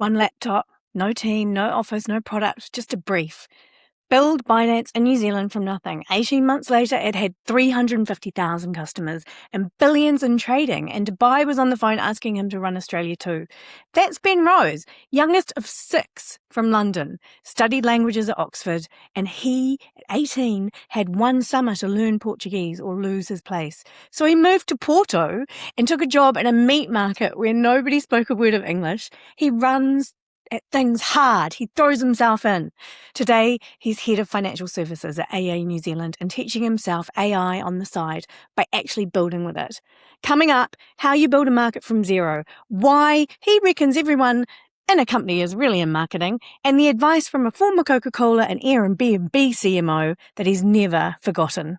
One laptop, no team, no office, no product, just a brief. Build Binance in New Zealand from nothing. 18 months later, it had 350,000 customers and billions in trading, and Dubai was on the phone asking him to run Australia too. That's Ben Rose, youngest of 6 from London, studied languages at Oxford, and he, at 18, had one summer to learn Portuguese or lose his place. So he moved to Porto and took a job in a meat market where nobody spoke a word of English. He runs at things hard. He throws himself in. Today, he's head of financial services at AA New Zealand and teaching himself AI on the side by actually building with it. Coming up, how you build a market from zero, why he reckons everyone in a company is really in marketing, and the advice from a former Coca-Cola and Airbnb CMO that he's never forgotten.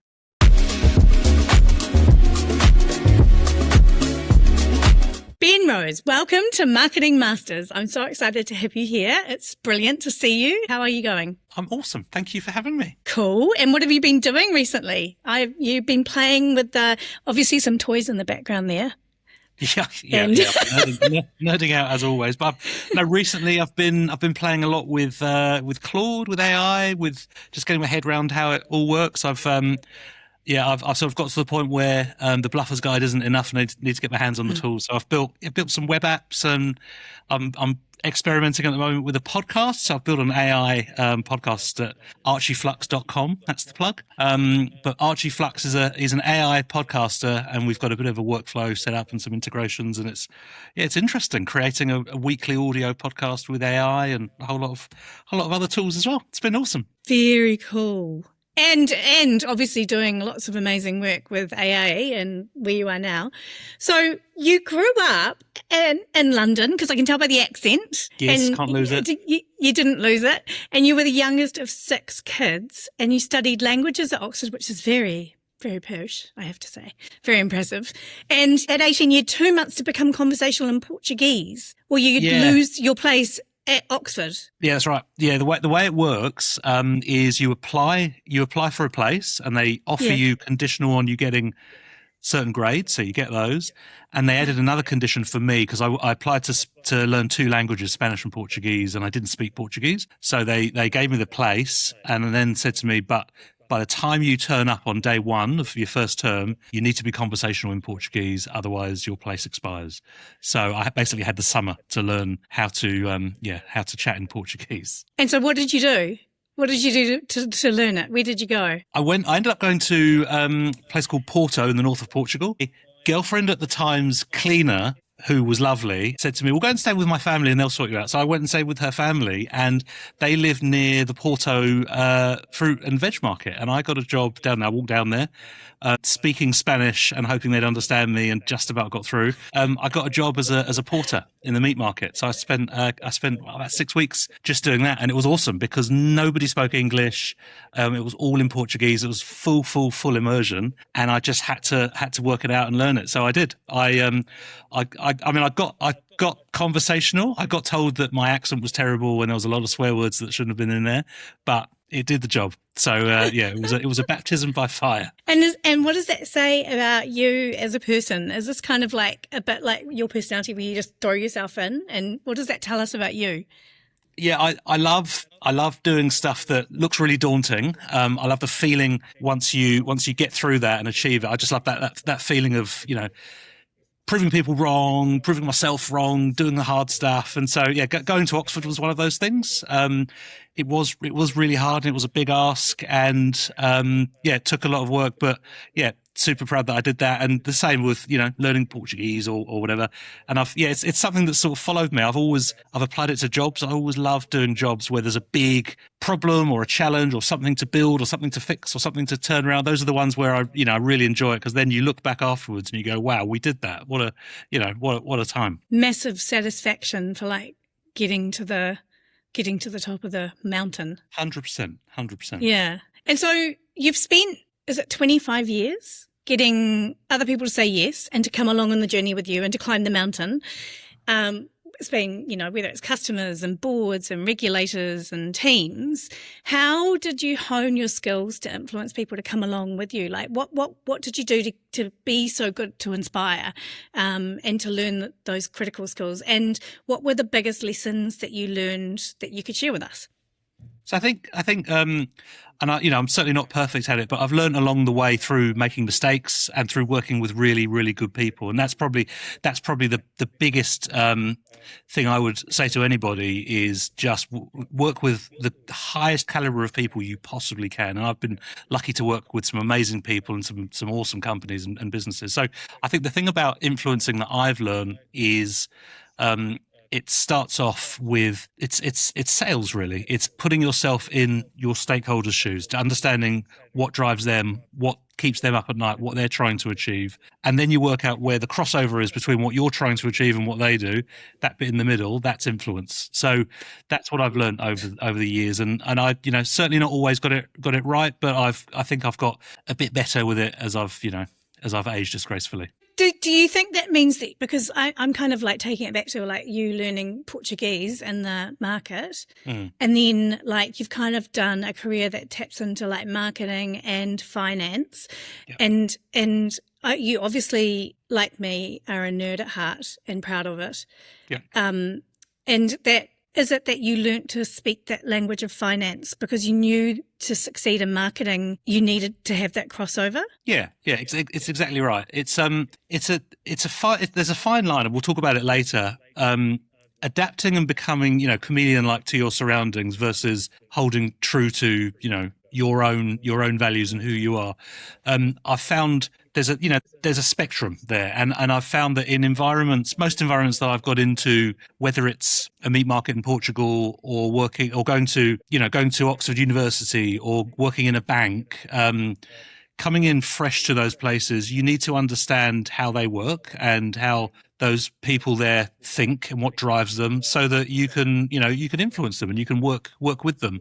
Ben Rose, welcome to Marketing Masters. I'm so excited to have you here. It's brilliant to see you. How are you going? I'm awesome. Thank you for having me. Cool. And what have you been doing recently? You've been playing with obviously some toys in the background there. Yeah. Nerding out as always. But recently I've been playing a lot with Claude, with AI, with just getting my head around how it all works. I've sort of got to the point where the Bluffer's Guide isn't enough, and I need to get my hands on the tools. So I've built some web apps, and I'm experimenting at the moment with a podcast. So I've built an AI podcast at archieflux.com. That's the plug. But Archieflux is an AI podcaster, and we've got a bit of a workflow set up and some integrations, and it's interesting creating a weekly audio podcast with AI and a whole lot of other tools as well. It's been awesome. Very cool. And obviously doing lots of amazing work with AA and where you are now. So you grew up in London, because I can tell by the accent. Yes, and can't lose it. You didn't lose it. And you were the youngest of 6 kids, and you studied languages at Oxford, which is very, very posh, I have to say. Very impressive. And at 18, you had 2 months to become conversational in Portuguese, or you'd lose your place at Oxford. Yeah, that's right. Yeah, the way it works is you apply for a place, and they offer you conditional on you getting certain grades, so you get those. And they added another condition for me because I applied to learn 2 languages, Spanish and Portuguese, and I didn't speak Portuguese. So they gave me the place, and then said to me, but by the time you turn up on day 1 of your first term, you need to be conversational in Portuguese, otherwise your place expires. So I basically had the summer to learn how to chat in Portuguese. And so what did you do? What did you do to learn it? Where did you go? I ended up going to a place called Porto in the north of Portugal. A girlfriend at the time's cleaner, who was lovely, said to me, "We'll go and stay with my family and they'll sort you out." So I went and stayed with her family, and they lived near the Porto fruit and veg market. And I got a job down there. I walked down there speaking Spanish and hoping they'd understand me, and just about got through. I got a job as a porter in the meat market. So I spent about 6 weeks just doing that. And it was awesome because nobody spoke English. It was all in Portuguese. It was full immersion. And I just had to work it out and learn it. So I did. I got conversational. I got told that my accent was terrible and there was a lot of swear words that shouldn't have been in there, but it did the job. So it was a baptism by fire. And what does that say about you as a person? Is this kind of like a bit like your personality where you just throw yourself in? And what does that tell us about you? Yeah, I love doing stuff that looks really daunting. I love the feeling once you get through that and achieve it. I just love that feeling of, proving people wrong, proving myself wrong, doing the hard stuff. And so, going to Oxford was one of those things. It was really hard, and it was a big ask, and it took a lot of work, but super proud that I did that. And the same with, learning Portuguese or whatever. And it's something that sort of followed me. I've applied it to jobs. I always love doing jobs where there's a big problem or a challenge or something to build or something to fix or something to turn around. Those are the ones where I really enjoy it, because then you look back afterwards and you go, wow, we did that. What a time. Massive satisfaction for like getting to the top of the mountain. 100%. Yeah. And so you've spent, is it 25 years getting other people to say yes and to come along on the journey with you and to climb the mountain? it's been, whether it's customers and boards and regulators and teams, how did you hone your skills to influence people to come along with you? Like what did you do to be so good to inspire and to learn those critical skills? And what were the biggest lessons that you learned that you could share with us? So I think, and I'm certainly not perfect at it, but I've learned along the way through making mistakes and through working with really, really good people. And that's probably the biggest thing I would say to anybody is just work with the highest caliber of people you possibly can. And I've been lucky to work with some amazing people and some awesome companies and businesses. So I think the thing about influencing that I've learned is, it starts off with it's sales, really. It's putting yourself in your stakeholders' shoes, to understanding what drives them, what keeps them up at night, what they're trying to achieve, and then you work out where the crossover is between what you're trying to achieve and what they do. That bit in the middle, that's influence. So that's what I've learned over the years, and I certainly not always got it right, but I think I've got a bit better with it as I've aged just gracefully. Do you think that means that, because I'm kind of like taking it back to like you learning Portuguese in the market, and then like you've kind of done a career that taps into like marketing and finance, and you obviously, like me, are a nerd at heart and proud of it. And that is it that you learnt to speak that language of finance because you knew to succeed in marketing you needed to have that crossover? Yeah, it's exactly right. There's a fine line, and we'll talk about it later. Adapting and becoming, chameleon-like to your surroundings versus holding true to, your own values and who you are. I've found there's a spectrum there, and I've found that in most environments that I've got into, whether it's a meat market in Portugal or going to Oxford University or working in a bank, coming in fresh to those places, you need to understand how they work and how those people there think and what drives them, so that you can influence them and you can work with them.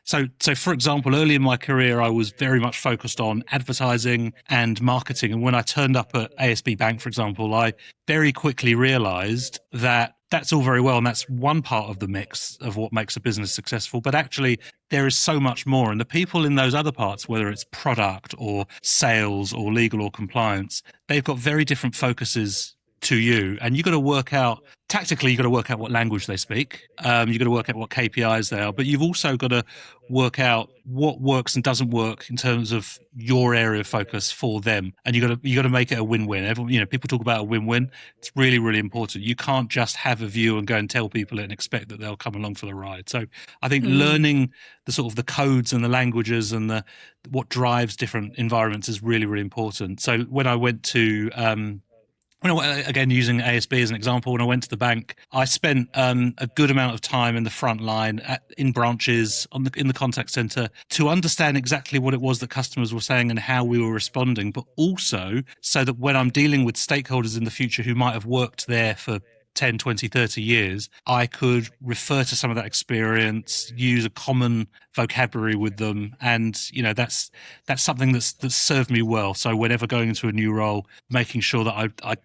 So for example, early in my career, I was very much focused on advertising and marketing. And when I turned up at ASB Bank, for example, I very quickly realized that that's all very well, and that's one part of the mix of what makes a business successful. But actually, there is so much more. And the people in those other parts, whether it's product or sales or legal or compliance, they've got very different focuses to you, and you've got to work out tactically. You've got to work out what language they speak. You've got to work out what KPIs they are, but you've also got to work out what works and doesn't work in terms of your area of focus for them. And you got to make it a win-win. Everyone, people talk about a win-win. It's really, really important. You can't just have a view and go and tell people it and expect that they'll come along for the ride. So I think learning the sort of the codes and the languages and what drives different environments is really, really important. So when I went to again, using ASB as an example, when I went to the bank, I spent a good amount of time in the front line, in branches, in the contact center, to understand exactly what it was that customers were saying and how we were responding, but also so that when I'm dealing with stakeholders in the future who might have worked there for 10, 20, 30 years, I could refer to some of that experience, use a common vocabulary with them. And, that's something that's served me well. So whenever going into a new role, making sure that I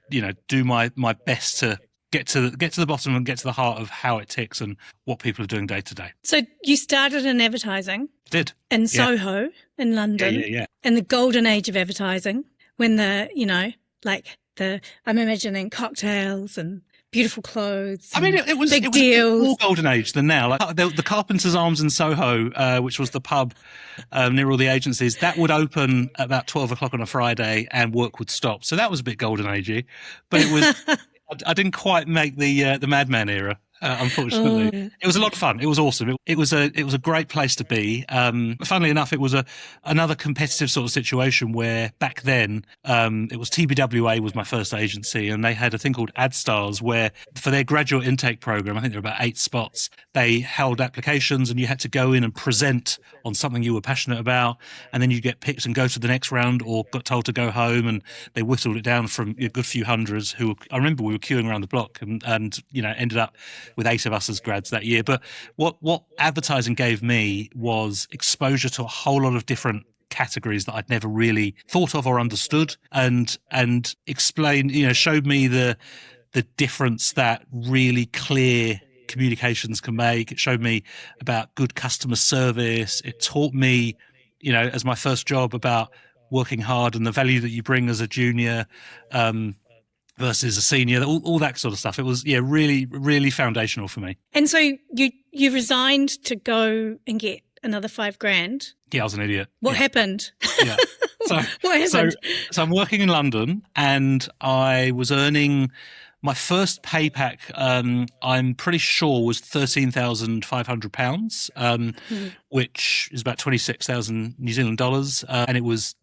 do my best to get to the bottom and get to the heart of how it ticks and what people are doing day to day. So you started in advertising. Did. In Soho in London. Yeah. In the golden age of advertising, when I'm imagining cocktails and beautiful clothes. I mean, it was deals. More golden age than now. Like the Carpenter's Arms in Soho, which was the pub near all the agencies, that would open at about 12 o'clock on a Friday and work would stop. So that was a bit golden agey, but it was. I didn't quite make the Madman era. Unfortunately, It was a lot of fun. It was awesome. It was a great place to be. Funnily enough, it was another competitive sort of situation where back then it was TBWA was my first agency, and they had a thing called AdStars where for their graduate intake program, I think there were about 8 spots. They held applications, and you had to go in and present on something you were passionate about, and then you get picked and go to the next round, or got told to go home. And they whittled it down from a good few hundreds. Who I remember we were queuing around the block, and ended up with 8 of us as grads that year. But what advertising gave me was exposure to a whole lot of different categories that I'd never really thought of or understood, and explained, showed me the the difference that really clear communications can make. It showed me about good customer service. It taught me, as my first job, about working hard and the value that you bring as a junior versus a senior, all that sort of stuff. It was, really, really foundational for me. And so you resigned to go and get another $5,000. Yeah, I was an idiot. What happened? Yeah. So, what happened? So I'm working in London, and I was earning my first pay pack. I'm pretty sure was £13,500, which is about 26,000 New Zealand dollars, and it was,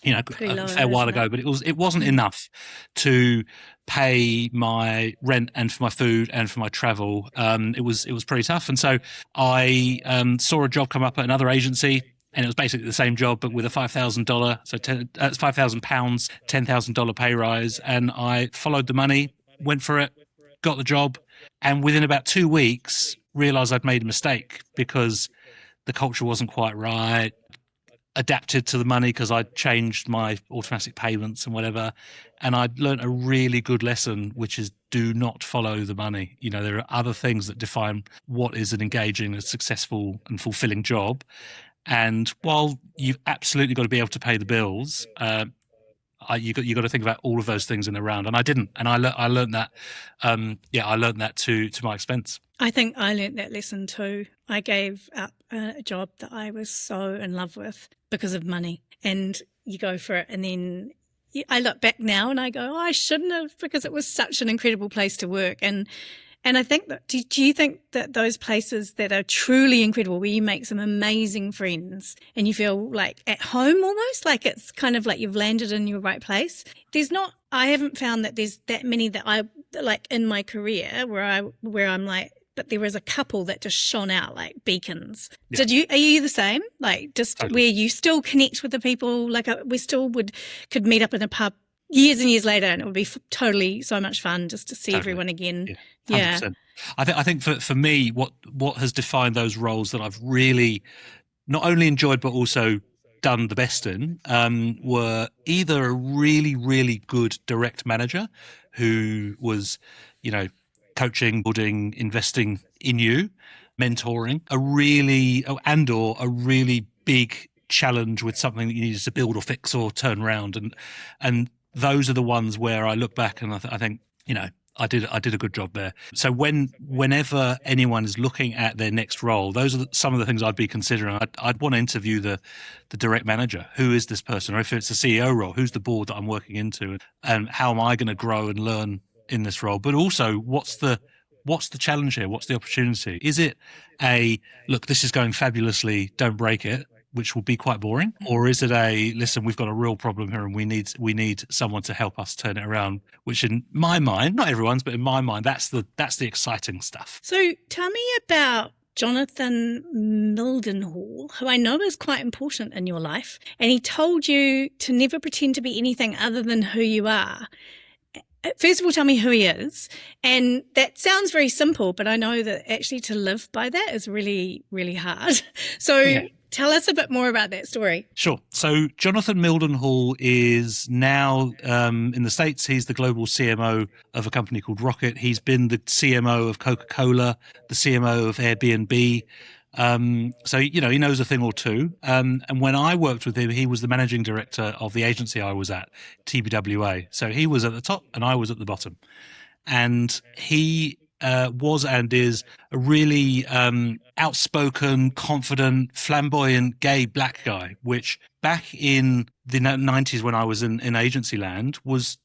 a fair while ago, but it wasn't enough to pay my rent and for my food and for my travel. It was pretty tough, and so I saw a job come up at another agency, and it was basically the same job but with a $5,000, so it's £5,000, $10,000 pay rise, and I followed the money, went for it, got the job, and within about 2 weeks realised I'd made a mistake because the culture wasn't quite right. Adapted to the money because I'd changed my automatic payments and whatever, and I'd learned a really good lesson, which is do not follow the money. There are other things that define what is an engaging, a successful and fulfilling job, and while you've absolutely got to be able to pay the bills, you got to think about all of those things in the round, and I didn't, and I learned that. I learned that to my expense. I think I learned that lesson too. I gave up a job that I was so in love with because of money, and you go for it, and then I look back now and I go, oh, I shouldn't have, because it was such an incredible place to work. And I think that, do you think that those places that are truly incredible, where you make some amazing friends and you feel like at home almost, like it's kind of like you've landed in your right place? I haven't found that there's that many that I like in my career where I'm like, but there was a couple that just shone out like beacons. Yeah. Are you the same? Like just totally. Where you still connect with the people, like we still could meet up in a pub years and years later, and it would be totally so much fun just to see everyone again. Yeah. 100%. I think for me, what has defined those roles that I've really not only enjoyed but also done the best in were either a really, really good direct manager who was, coaching, building, investing in you, mentoring, a really big challenge with something that you needed to build or fix or turn around, and those are the ones where I look back and I think, I did a good job there. So whenever anyone is looking at their next role, those are some of the things I'd be considering. I'd want to interview the direct manager. Who is this person? Or if it's a CEO role, who's the board that I'm working into, and how am I going to grow and learn in this role? But also, what's the challenge here? What's the opportunity? Is it look, this is going fabulously, don't break it, which will be quite boring? Or is it listen, we've got a real problem here and we need someone to help us turn it around, which in my mind, not everyone's, but in my mind, that's the exciting stuff. So tell me about Jonathan Mildenhall, who I know is quite important in your life, and he told you to never pretend to be anything other than who you are. First of all, tell me who he is. And that sounds very simple, but I know that actually to live by that is really, really hard. So tell us a bit more about that story. Sure. So Jonathan Mildenhall is now in the States. He's the global CMO of a company called Rocket. He's been the CMO of Coca-Cola, the CMO of Airbnb. So, he knows a thing or two. And when I worked with him, he was the managing director of the agency I was at, TBWA. So he was at the top and I was at the bottom. And he was and is a really outspoken, confident, flamboyant, gay black guy, which back in the 90s when I was in agency land was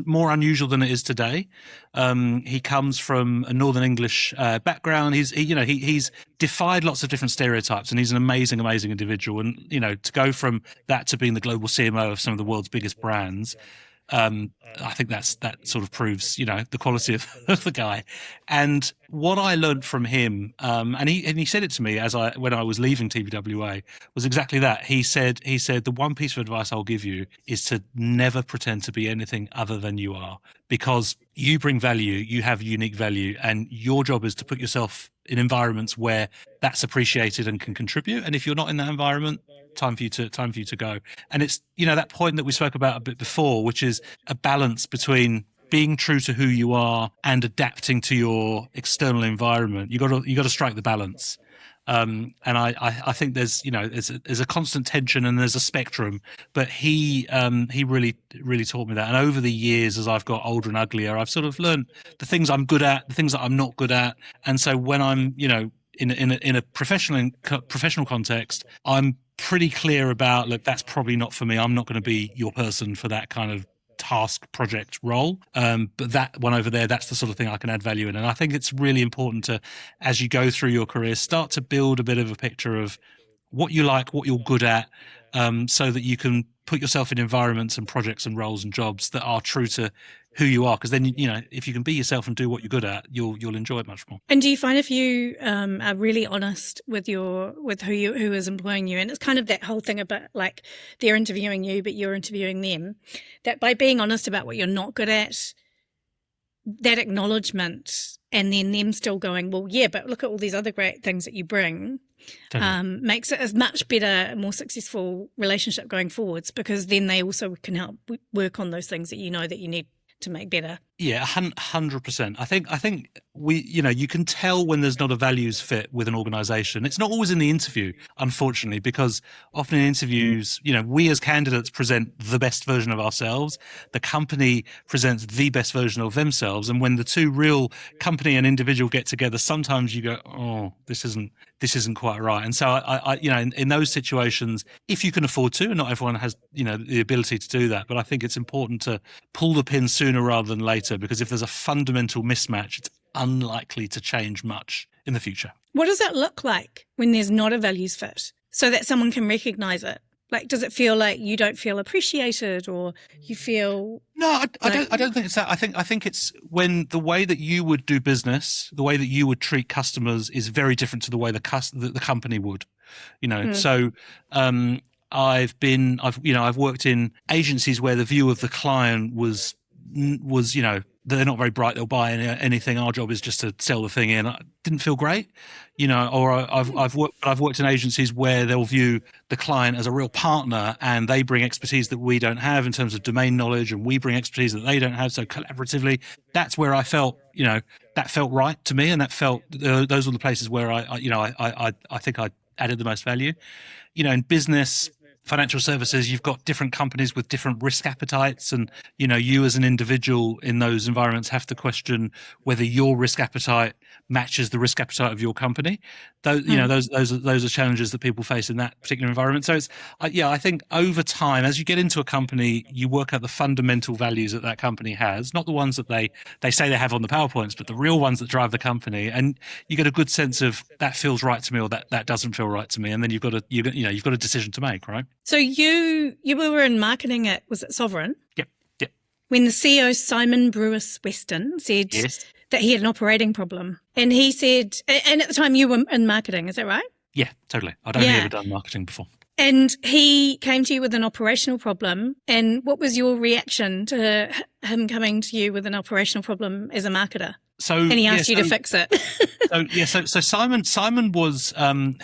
more unusual than it is today. He comes from a Northern English background. He's defied lots of different stereotypes, and he's an amazing, amazing individual. And to go from that to being the global CMO of some of the world's biggest brands, I think that sort of proves the quality of the guy. And what I learned from him, and he said it to me when I was leaving TBWA, was exactly that. He said the one piece of advice I'll give you is to never pretend to be anything other than you are, because you bring value, you have unique value, and your job is to put yourself in environments where that's appreciated and can contribute. And if you're not in that environment, time for you to go. And it's that point that we spoke about a bit before, which is a balance between being true to who you are and adapting to your external environment. You got to strike the balance. And I think there's a constant tension and there's a spectrum, but he really taught me that. And over the years, as I've got older and uglier, I've sort of learned the things I'm good at, the things that I'm not good at. And so when I'm, in a professional context, I'm pretty clear about, look, that's probably not for me. I'm not going to be your person for that kind of task project role, but that one over there, that's the sort of thing I can add value in. And I think it's really important to, as you go through your career, start to build a bit of a picture of what you like, what you're good at, so that you can put yourself in environments and projects and roles and jobs that are true to who you are. Because then, if you can be yourself and do what you're good at, you'll enjoy it much more. And do you find if you are really honest with who is employing you, and it's kind of that whole thing about like they're interviewing you, but you're interviewing them, that by being honest about what you're not good at, that acknowledgement, and then them still going, well, yeah, but look at all these other great things that you bring, totally. Makes it a much better, more successful relationship going forwards, because then they also can help work on those things that you know that you need to make better. Yeah, 100%. I think you can tell when there's not a values fit with an organization. It's not always in the interview, unfortunately, because often in interviews, we as candidates present the best version of ourselves. The company presents the best version of themselves. And when the two real company and individual get together, sometimes you go, oh, this isn't quite right. And so I in those situations, if you can afford to, and not everyone has, the ability to do that, but I think it's important to pull the pin sooner rather than later, because if there's a fundamental mismatch, it's unlikely to change much in the future. What does that look like when there's not a values fit, so that someone can recognize it? Like, does it feel like you don't feel appreciated, or you feel? No, I don't think it's that. I think it's when the way that you would do business, the way that you would treat customers is very different to the way the company would. So I've worked in agencies where the view of the client was they're not very bright, they'll buy anything, our job is just to sell the thing in. It didn't feel great, or I've worked in agencies where they'll view the client as a real partner, and they bring expertise that we don't have in terms of domain knowledge, and we bring expertise that they don't have. So collaboratively, that's where I felt, that felt right to me, and that felt those were the places where I think I added the most value. In business, financial services, you've got different companies with different risk appetites, and you as an individual in those environments have to question whether your risk appetite matches the risk appetite of your company. Those are challenges that people face in that particular environment. So it's I think over time, as you get into a company, you work out the fundamental values that company has, not the ones that they say they have on the PowerPoints, but the real ones that drive the company, and you get a good sense of that feels right to me, or that doesn't feel right to me, and then you've got a decision to make, right? So you were in marketing at, was it Sovereign? Yep. When the CEO, Simon Brewis Weston, said yes. that he had an operating problem. And he said, and at the time you were in marketing, is that right? Yeah, totally. I'd only ever done marketing before. And he came to you with an operational problem. And what was your reaction to him coming to you with an operational problem as a marketer? And he asked you to fix it. So Simon was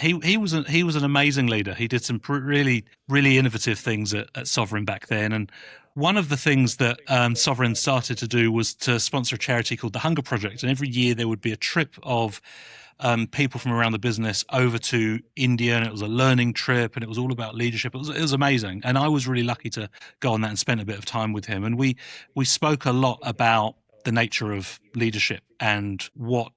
he was an amazing leader. He did some really innovative things at Sovereign back then, and one of the things that Sovereign started to do was to sponsor a charity called the Hunger Project, and every year there would be a trip of people from around the business over to India, and it was a learning trip, and it was all about leadership. It was amazing, and I was really lucky to go on that and spend a bit of time with him, and we spoke a lot about the nature of leadership and what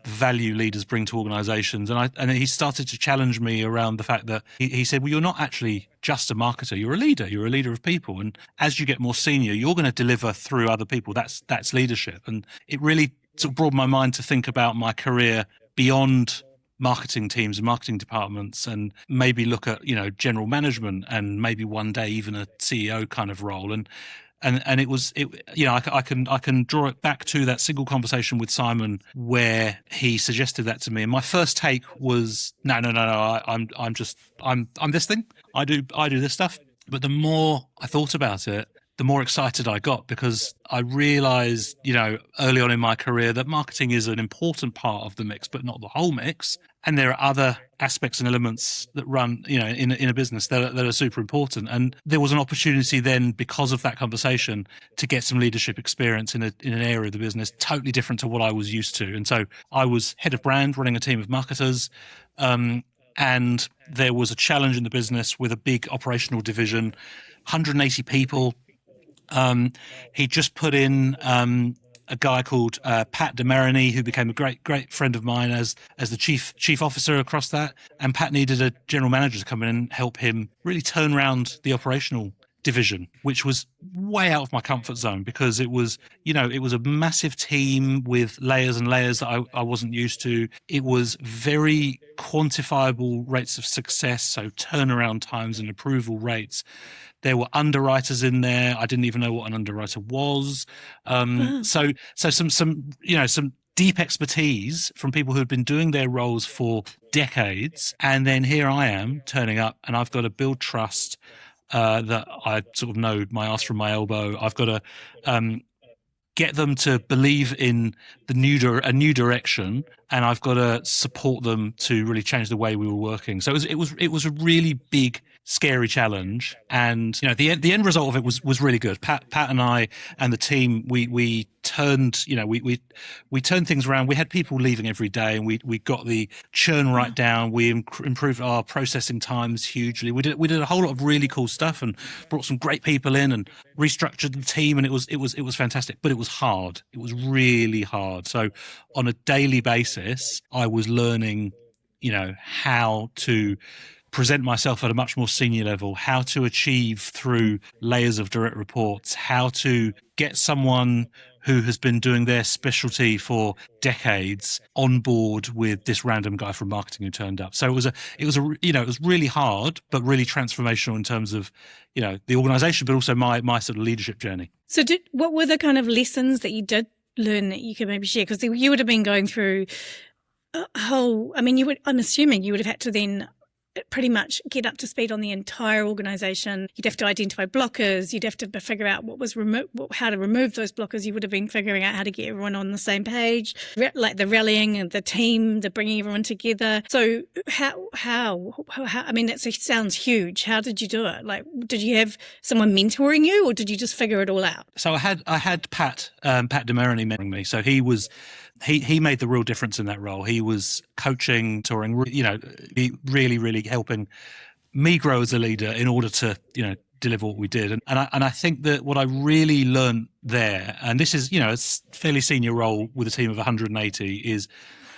value leaders bring to organizations. And he started to challenge me around the fact that he said, well, you're not actually just a marketer, you're a leader. You're a leader of people. And as you get more senior, you're going to deliver through other people. That's leadership. And it really sort of broadened my mind to think about my career beyond marketing teams and marketing departments, and maybe look at, general management, and maybe one day even a CEO kind of role. And I can draw it back to that single conversation with Simon where he suggested that to me, and my first take was no, I'm this thing. I do this stuff. But the more I thought about it, the more excited I got, because I realized, early on in my career that marketing is an important part of the mix, but not the whole mix. And there are other aspects and elements that run, in a business that are super important. And there was an opportunity then, because of that conversation, to get some leadership experience in an area of the business totally different to what I was used to. And so I was head of brand, running a team of marketers, and there was a challenge in the business with a big operational division, 180 people. He just put in a guy called Pat DeMarini, who became a great friend of mine as the chief officer across that. And Pat needed a general manager to come in and help him really turn around the operational division, which was way out of my comfort zone, because it was a massive team with layers and layers that I wasn't used to. It was very quantifiable rates of success, so turnaround times and approval rates. There were underwriters in there. I didn't even know what an underwriter was. So some deep expertise from people who had been doing their roles for decades. And then here I am turning up, and I've got to build trust that I sort of know my ass from my elbow. I've got to get them to believe in a new direction, and I've got to support them to really change the way we were working. So it was a really big, scary challenge, and the end result of it was really good. Pat and I and the team, we turned we turned things around. We had people leaving every day, and we got the churn right down. We improved our processing times hugely. We did a whole lot of really cool stuff, and brought some great people in, and restructured the team, and it was fantastic. But it was hard. It was really hard. So on a daily basis, I was learning how to present myself at a much more senior level, how to achieve through layers of direct reports, how to get someone who has been doing their specialty for decades on board with this random guy from marketing who turned up. So it was really hard, but really transformational in terms of the organization, but also my sort of leadership journey. So what were the kind of lessons that you did learn that you could maybe share? Because you would have been going through a whole, I'm assuming you would have had to then pretty much get up to speed on the entire organisation. You'd have to identify blockers. You'd have to figure out how to remove those blockers. You would have been figuring out how to get everyone on the same page, like the rallying and the team, the bringing everyone together. So how that sounds huge. How did you do it? Like, did you have someone mentoring you, or did you just figure it all out? So I had Pat DeMarini mentoring me. So he made the real difference in that role. He was coaching, touring, really, really helping me grow as a leader in order to, deliver what we did. And I think that what I really learned there, and this is, a fairly senior role with a team of 180, is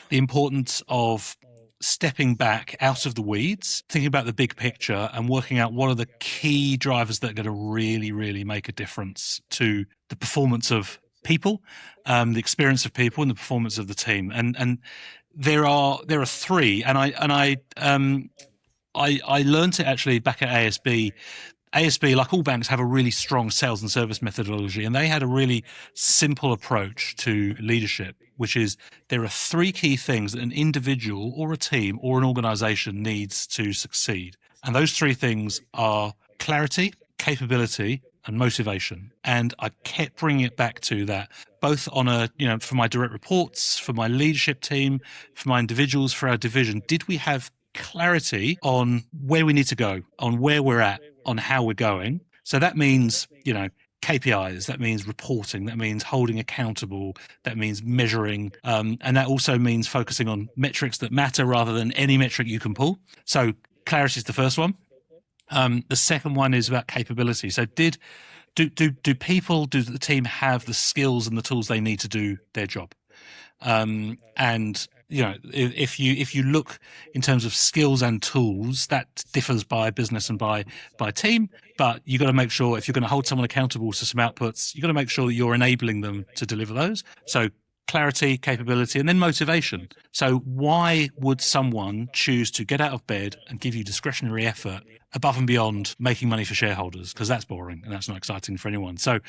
the importance of stepping back out of the weeds, thinking about the big picture, and working out what are the key drivers that are going to really, really make a difference to the performance of people, the experience of people, and the performance of the team. And there are three, and I learned it actually back at ASB. ASB, like all banks, have a really strong sales and service methodology, and they had a really simple approach to leadership, which is there are three key things that an individual or a team or an organization needs to succeed. And those three things are clarity, capability, and motivation. And I kept bringing it back to that, both on for my direct reports, for my leadership team, for my individuals, for our division. Did we have clarity on where we need to go, on where we're at, on how we're going? So that means, KPIs, that means reporting, that means holding accountable, that means measuring, and that also means focusing on metrics that matter rather than any metric you can pull. So clarity is the first one. The second one is about capability. So do the team have the skills and the tools they need to do their job? And if you look in terms of skills and tools, that differs by business and by team. But you got to make sure, if you're going to hold someone accountable to some outputs, you got to make sure that you're enabling them to deliver those. So clarity, capability, and then motivation. So why would someone choose to get out of bed and give you discretionary effort above and beyond making money for shareholders, because that's boring and that's not exciting for anyone. So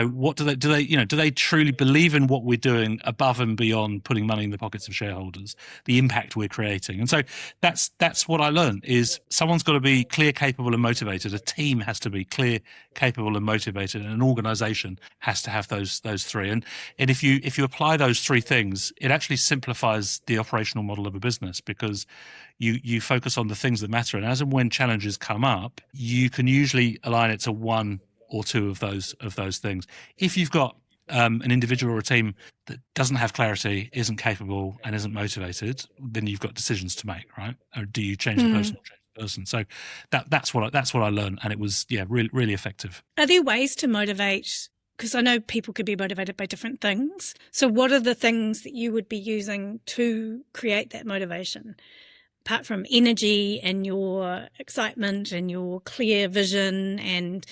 what do they truly believe in what we're doing above and beyond putting money in the pockets of shareholders, the impact we're creating? And so that's what I learned is someone's got to be clear, capable and motivated. A team has to be clear, capable and motivated, and an organization has to have those three. And if you apply those three things, it actually simplifies the operational model of a business, because you focus on the things that matter, and as and when challenges come up, you can usually align it to one or two of those things. If you've got an individual or a team that doesn't have clarity, isn't capable, and isn't motivated, then you've got decisions to make, right? Or do you change the person or change the person? So that's what I learned, and it was really, really effective. Are there ways to motivate? Because I know people could be motivated by different things. So what are the things that you would be using to create that motivation? Apart from energy and your excitement and your clear vision, and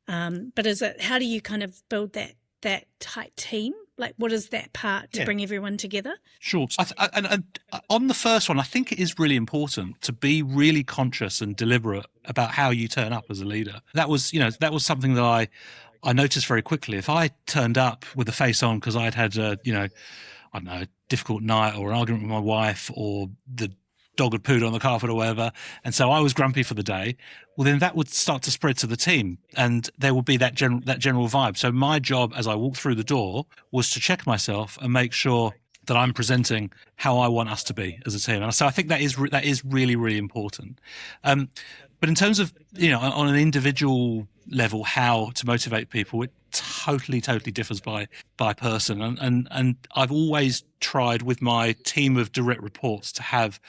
but how do you kind of build that tight team? Like, what is that part to bring everyone together? Sure. And on the first one, I think it is really important to be really conscious and deliberate about how you turn up as a leader. That was something that I noticed very quickly. If I turned up with a face on because I'd had a difficult night or an argument with my wife, or the dog had pooed on the carpet or whatever, and so I was grumpy for the day, well, then that would start to spread to the team, and there would be that general vibe. So my job as I walked through the door was to check myself and make sure that I'm presenting how I want us to be as a team. And so I think that is really, really important. But in terms of, on an individual level, how to motivate people, it totally differs by person. And I've always tried with my team of direct reports to have,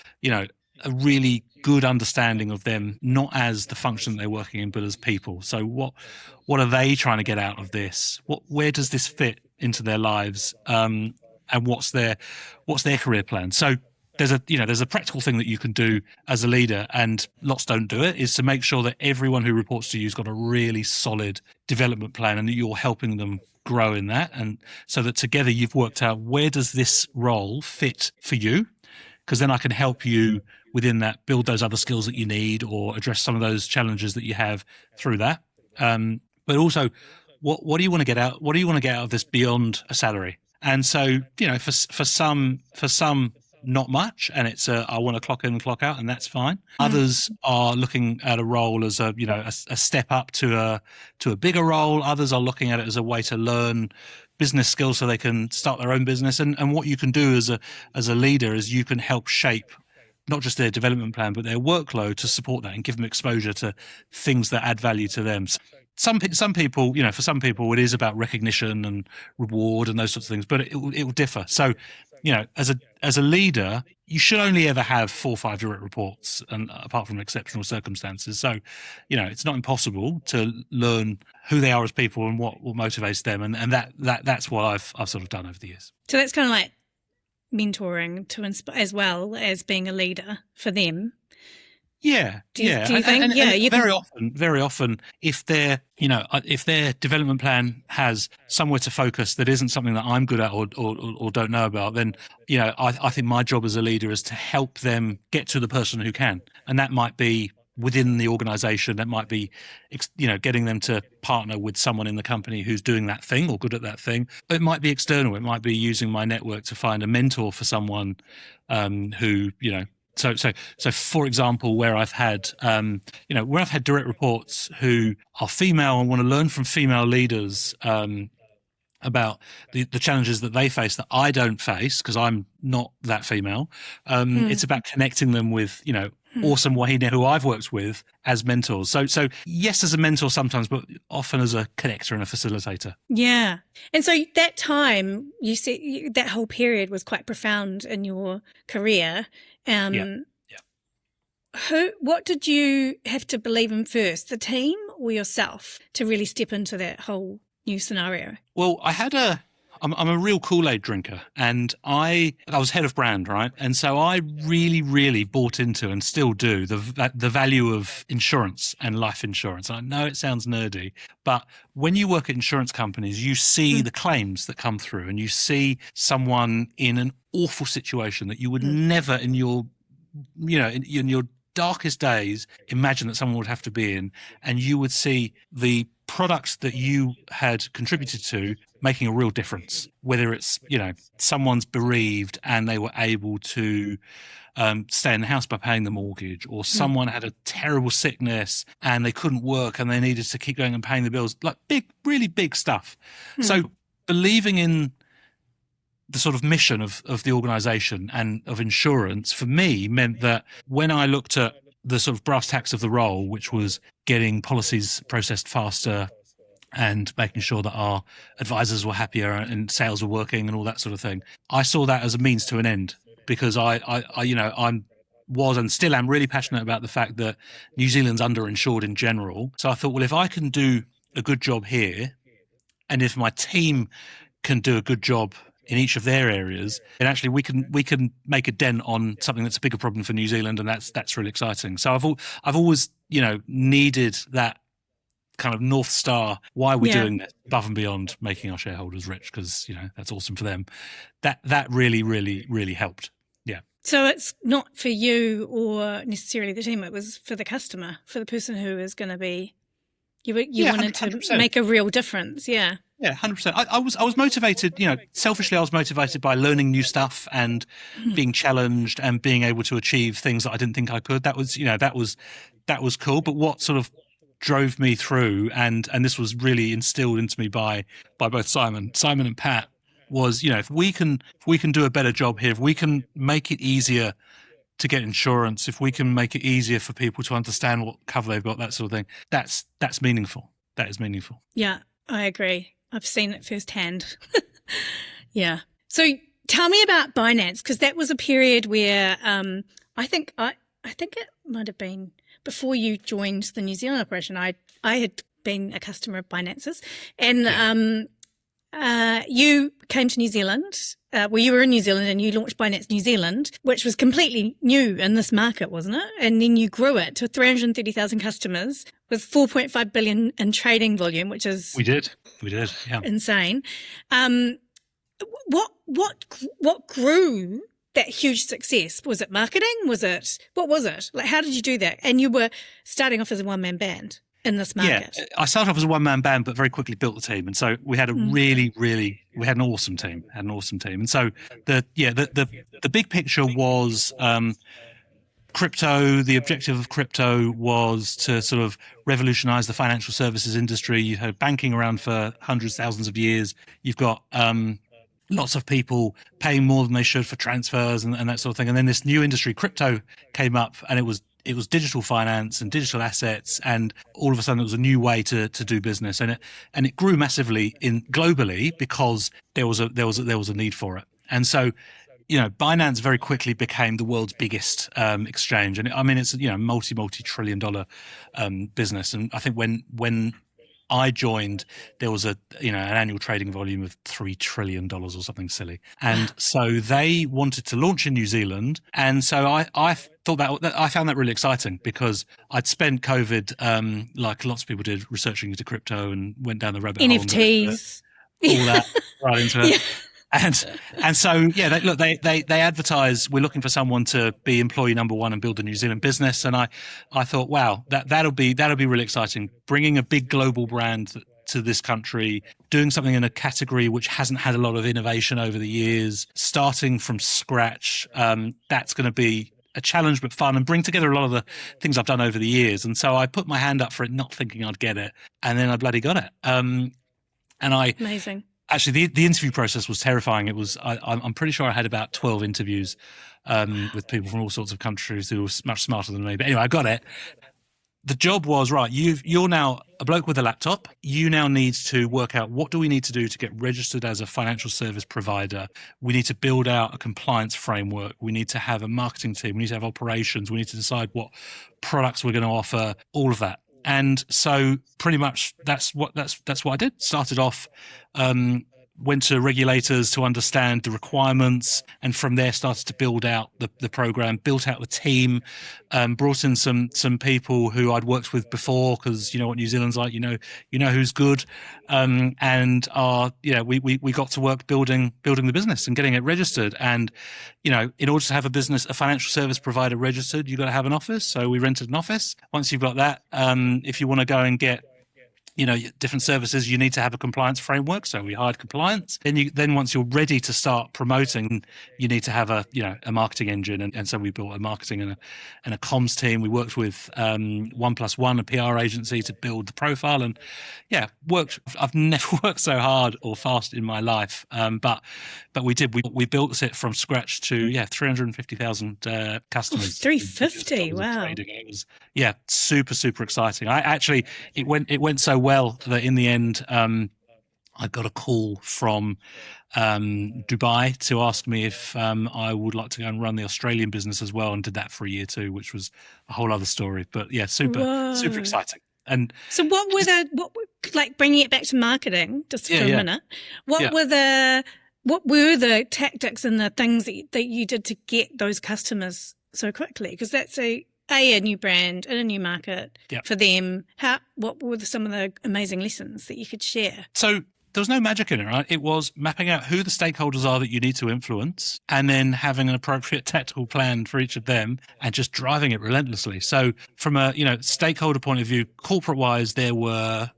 a really good understanding of them, not as the function they're working in, but as people. So what are they trying to get out of this? Where does this fit into their lives? And what's their career plan? So there's a practical thing that you can do as a leader, and lots don't do it, is to make sure that everyone who reports to you has got a really solid development plan, and that you're helping them grow in that. And so that together you've worked out, where does this role fit for you? Because then I can help you within that build those other skills that you need, or address some of those challenges that you have through that. But also, what do you want to get out? What do you want to get out of this beyond a salary? And so, for some, not much, and it's I want to clock in and clock out, and that's fine. Others are looking at a role as a step up to a bigger role. Others are looking at it as a way to learn business skills so they can start their own business. And what you can do as a leader is you can help shape not just their development plan, but their workload to support that and give them exposure to things that add value to them. Some people, for some people, it is about recognition and reward and those sorts of things, but it will differ. So, as a leader, you should only ever have 4 or 5 direct reports, and apart from exceptional circumstances. So, it's not impossible to learn who they are as people and what motivates them, and that's what I've sort of done over the years. So that's kind of like mentoring to inspire, as well as being a leader for them. Yeah. Do you think? Very often, if their development plan has somewhere to focus that isn't something that I'm good at or don't know about, then I think my job as a leader is to help them get to the person who can, and that might be within the organization. That might be, getting them to partner with someone in the company who's doing that thing or good at that thing. It might be external. It might be using my network to find a mentor for someone who. So for example, where I've had direct reports who are female and want to learn from female leaders about the challenges that they face that I don't face because I'm not that female. It's about connecting them with, awesome Wahine who I've worked with as mentors. So yes, as a mentor sometimes, but often as a connector and a facilitator. Yeah. And so that time, you said that whole period was quite profound in your career. What did you have to believe in first, the team or yourself, to really step into that whole new scenario? Well, I'm a real Kool-Aid drinker, and I was head of brand, right? And so I really, really bought into, and still do, the value of insurance and life insurance. I know it sounds nerdy, but when you work at insurance companies, you see the claims that come through, and you see someone in an awful situation that you would never in your darkest days imagine that someone would have to be in, and you would see the products that you had contributed to making a real difference, whether it's, someone's bereaved and they were able to stay in the house by paying the mortgage, or someone had a terrible sickness and they couldn't work and they needed to keep going and paying the bills, like really big stuff. So believing in the sort of mission of the organization and of insurance for me meant that when I looked at the sort of brass tacks of the role, which was getting policies processed faster and making sure that our advisors were happier and sales were working and all that sort of thing, I saw that as a means to an end, because I was and still am really passionate about the fact that New Zealand's underinsured in general. So I thought, well, if I can do a good job here, and if my team can do a good job in each of their areas, then actually we can make a dent on something that's a bigger problem for New Zealand, and that's really exciting. So I've always needed that kind of North Star. Why are we doing this above and beyond making our shareholders rich? Because that's awesome for them. That really helped. Yeah. So it's not for you or necessarily the team. It was for the customer, for the person who is going to be. You wanted 100%. To make a real difference. Yeah. Yeah, 100%. I was motivated, selfishly I was motivated by learning new stuff and being challenged and being able to achieve things that I didn't think I could. That was, that was cool. But what sort of drove me through, and this was really instilled into me by both Simon and Pat, was, if we can do a better job here, if we can make it easier to get insurance, if we can make it easier for people to understand what cover they've got, that sort of thing, that's meaningful. That is meaningful. Yeah, I agree. I've seen it firsthand. Yeah. So tell me about Binance, because that was a period where I think it might have been before you joined the New Zealand operation. I had been a customer of Binance's, and you came to New Zealand. You were in New Zealand and you launched Binance New Zealand, which was completely new in this market, wasn't it? And then you grew it to 330,000 customers with 4.5 billion in trading volume, which is we did, yeah, insane. What grew that huge success? Was it marketing? What was it? Like, how did you do that? And you were starting off as a one-man band in this market. Yeah, I started off as a one-man band, but very quickly built the team, and so we had a we had an awesome team. And so the big picture was crypto. The objective of crypto was to sort of revolutionize the financial services industry. You had banking around for hundreds, thousands of years. You've got lots of people paying more than they should for transfers and that sort of thing. And then this new industry, crypto, came up, and it was digital finance and digital assets, and all of a sudden it was a new way to do business, and it grew massively globally because there was a need for it. And so, Binance very quickly became the world's biggest exchange, and it's multi-trillion dollar business. And I think when I joined, there was an annual trading volume of $3 trillion or something silly. And so they wanted to launch in New Zealand. And so I thought that I found that really exciting, because I'd spent COVID, like lots of people did, researching into crypto and went down the rabbit hole. NFTs. All that right into it. Yeah. And so, yeah, they advertise, we're looking for someone to be employee number one and build a New Zealand business. And I thought, wow, that'll be really exciting. Bringing a big global brand to this country, doing something in a category which hasn't had a lot of innovation over the years, starting from scratch. That's going to be a challenge, but fun, and bring together a lot of the things I've done over the years. And so I put my hand up for it, not thinking I'd get it. And then I bloody got it. Amazing. Actually, the interview process was terrifying. It was. I'm pretty sure I had about 12 interviews with people from all sorts of countries who were much smarter than me. But anyway, I got it. The job was, right, you're now a bloke with a laptop. You now need to work out, what do we need to do to get registered as a financial service provider? We need to build out a compliance framework. We need to have a marketing team. We need to have operations. We need to decide what products we're going to offer. All of that. And so pretty much that's what I did. Started off went to regulators to understand the requirements, and from there started to build out the program, built out the team, brought in some people who I'd worked with before, because you know what New Zealand's like, you know who's good, and we got to work building the business and getting it registered. And in order to have a financial service provider registered, you've got to have an office. So we rented an office. Once you've got that, if you want to go and get different services, you need to have a compliance framework. So we hired compliance. Then once you're ready to start promoting, you need to have a marketing engine. And so we built a marketing and a comms team. We worked with 1+1, a PR agency, to build the profile. And I've never worked so hard or fast in my life. But we did. We built it from scratch to 350,000 customers. 350, wow. It was super exciting. It went so well that in the end, I got a call from Dubai to ask me if I would like to go and run the Australian business as well, and did that for a year too, which was a whole other story. But super exciting. And so, what like bringing it back to marketing just for a minute? What were the tactics and the things that you did to get those customers so quickly? Because that's a new brand in a new market for them. What were some of the amazing lessons that you could share? So there was no magic in it, right? It was mapping out who the stakeholders are that you need to influence, and then having an appropriate tactical plan for each of them, and just driving it relentlessly. So from a stakeholder point of view, corporate-wise, there were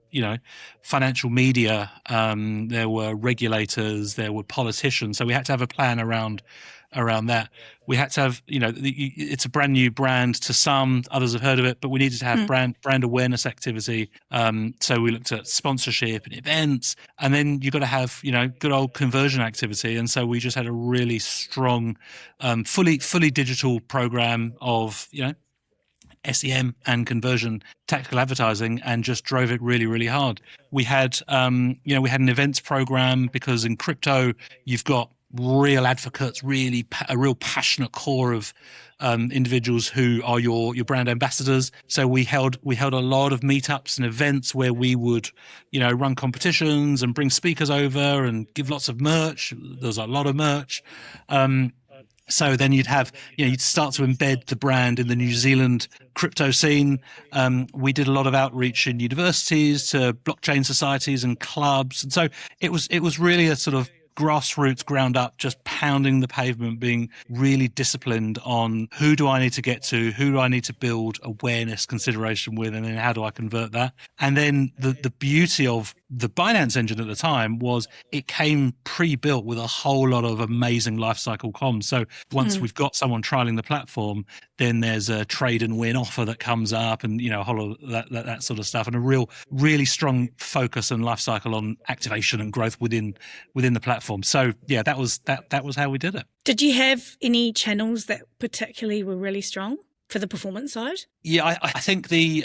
financial media, there were regulators, there were politicians. So we had to have a plan around that. We had to have, it's a brand new brand to some, others have heard of it, but we needed to have brand awareness activity. So we looked at sponsorship and events, and then you've got to have, good old conversion activity. And so we just had a really strong, fully digital program of, SEM and conversion, tactical advertising, and just drove it really, really hard. We had, we had an events program, because in crypto, you've got real advocates, a real passionate core of individuals who are your brand ambassadors. So we held a lot of meetups and events where we would, run competitions and bring speakers over and give lots of merch. There's a lot of merch. So then you'd have, you'd start to embed the brand in the New Zealand crypto scene. We did a lot of outreach in universities to blockchain societies and clubs. And so it was really a sort of grassroots, ground up, just pounding the pavement, being really disciplined on who do I need to get to, who do I need to build awareness consideration with, and then how do I convert that. And then the beauty of the Binance engine at the time was it came pre-built with a whole lot of amazing lifecycle comms. So once we've got someone trialing the platform, then there's a trade and win offer that comes up, and a whole lot of that sort of stuff, and a really strong focus and lifecycle on activation and growth within the platform. So that was how we did it. Did you have any channels that particularly were really strong for the performance side? Yeah, I think the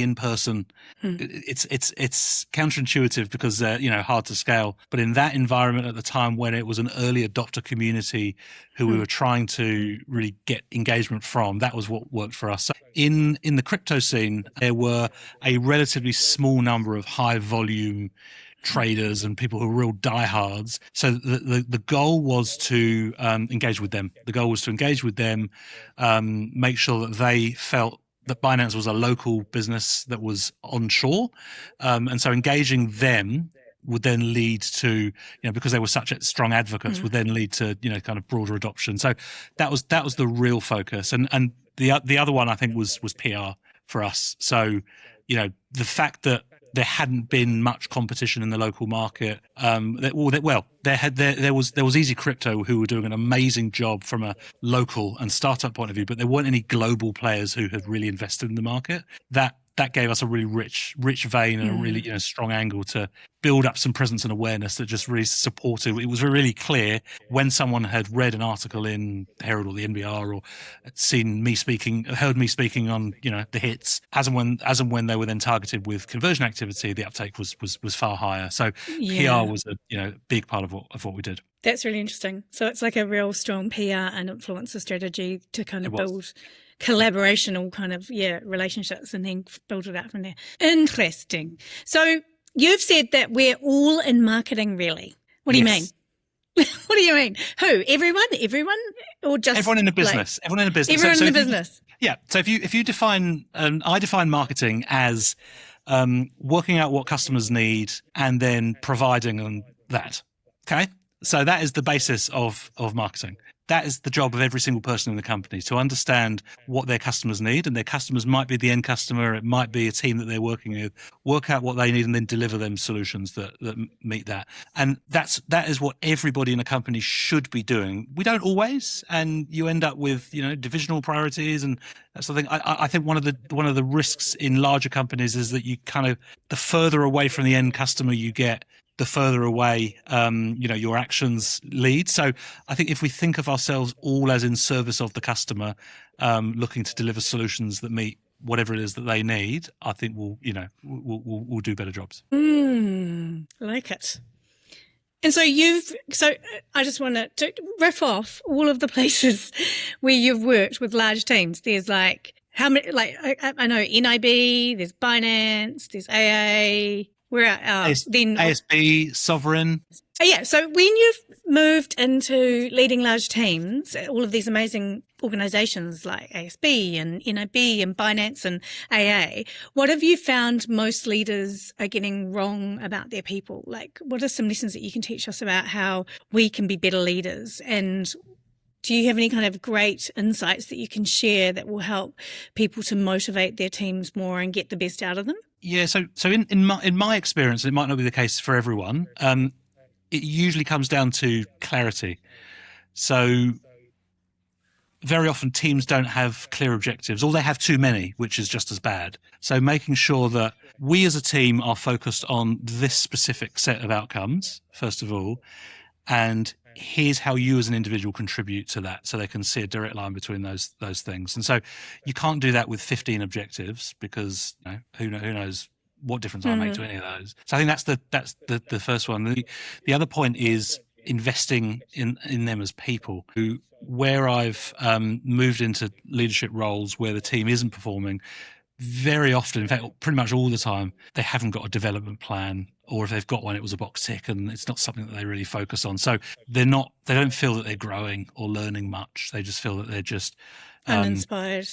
in-person, it's counterintuitive because they're, hard to scale. But in that environment at the time, when it was an early adopter community who we were trying to really get engagement from, that was what worked for us. So in the crypto scene, there were a relatively small number of high volume traders and people who were real diehards. So the goal was to engage with them. The goal was to engage with them, make sure that they felt that Binance was a local business that was onshore. And so engaging them would then lead to, because they were such strong advocates, would then lead to, kind of broader adoption. So that was the real focus. And the other one, I think, was PR for us. So, the fact that there hadn't been much competition in the local market. There was Easy Crypto, who were doing an amazing job from a local and startup point of view, but there weren't any global players who had really invested in the market. That gave us a really rich vein and a really strong angle to build up some presence and awareness that just really supported. It was really clear when someone had read an article in the Herald or the NBR, or heard me speaking on the hits, as and when they were then targeted with conversion activity, the uptake was far higher. So PR was a big part of what we did. That's really interesting. So it's like a real strong PR and influencer strategy to kind of build collaborational kind of relationships, and then build it out from there. Interesting. So you've said that we're all in marketing, really. What do you mean? What do you mean? Who? Everyone? Or just everyone in the business? Everyone in the business. Everyone in the business. Yeah. So if you define, I define marketing as working out what customers need and then providing them that. Okay. So that is the basis of marketing. That is the job of every single person in the company, to understand what their customers need, and their customers might be the end customer. It might be a team that they're working with. Work out what they need and then deliver them solutions that meet that. And that is what everybody in a company should be doing. We don't always, and you end up with divisional priorities and that sort of thing. I think one of the risks in larger companies is that you the further away from the end customer you get, the further away your actions lead. So I think if we think of ourselves all as in service of the customer, looking to deliver solutions that meet whatever it is that they need, I think we'll do better jobs. I like it. And so I just want to riff off all of the places where you've worked with large teams. There's like how many? Like I know NIB, there's Binance, there's AA. Then ASB, Sovereign. Yeah. So when you've moved into leading large teams, all of these amazing organizations like ASB and NIB and Binance and AA, what have you found most leaders are getting wrong about their people? Like, what are some lessons that you can teach us about how we can be better leaders? And do you have any kind of great insights that you can share that will help people to motivate their teams more and get the best out of them? Yeah, so in my experience, and it might not be the case for everyone, it usually comes down to clarity. So very often teams don't have clear objectives, or they have too many, which is just as bad. So making sure that we as a team are focused on this specific set of outcomes, first of all, and here's how you as an individual contribute to that, so they can see a direct line between those things. And so you can't do that with 15 objectives, because who knows what difference I make to any of those. So I think that's the first one. The other point is investing in them as people. Where I've moved into leadership roles where the team isn't performing, very often, in fact, pretty much all the time, they haven't got a development plan, or if they've got one, it was a box tick, and it's not something that they really focus on. So they don't feel that they're growing or learning much. They just feel that they're just uninspired.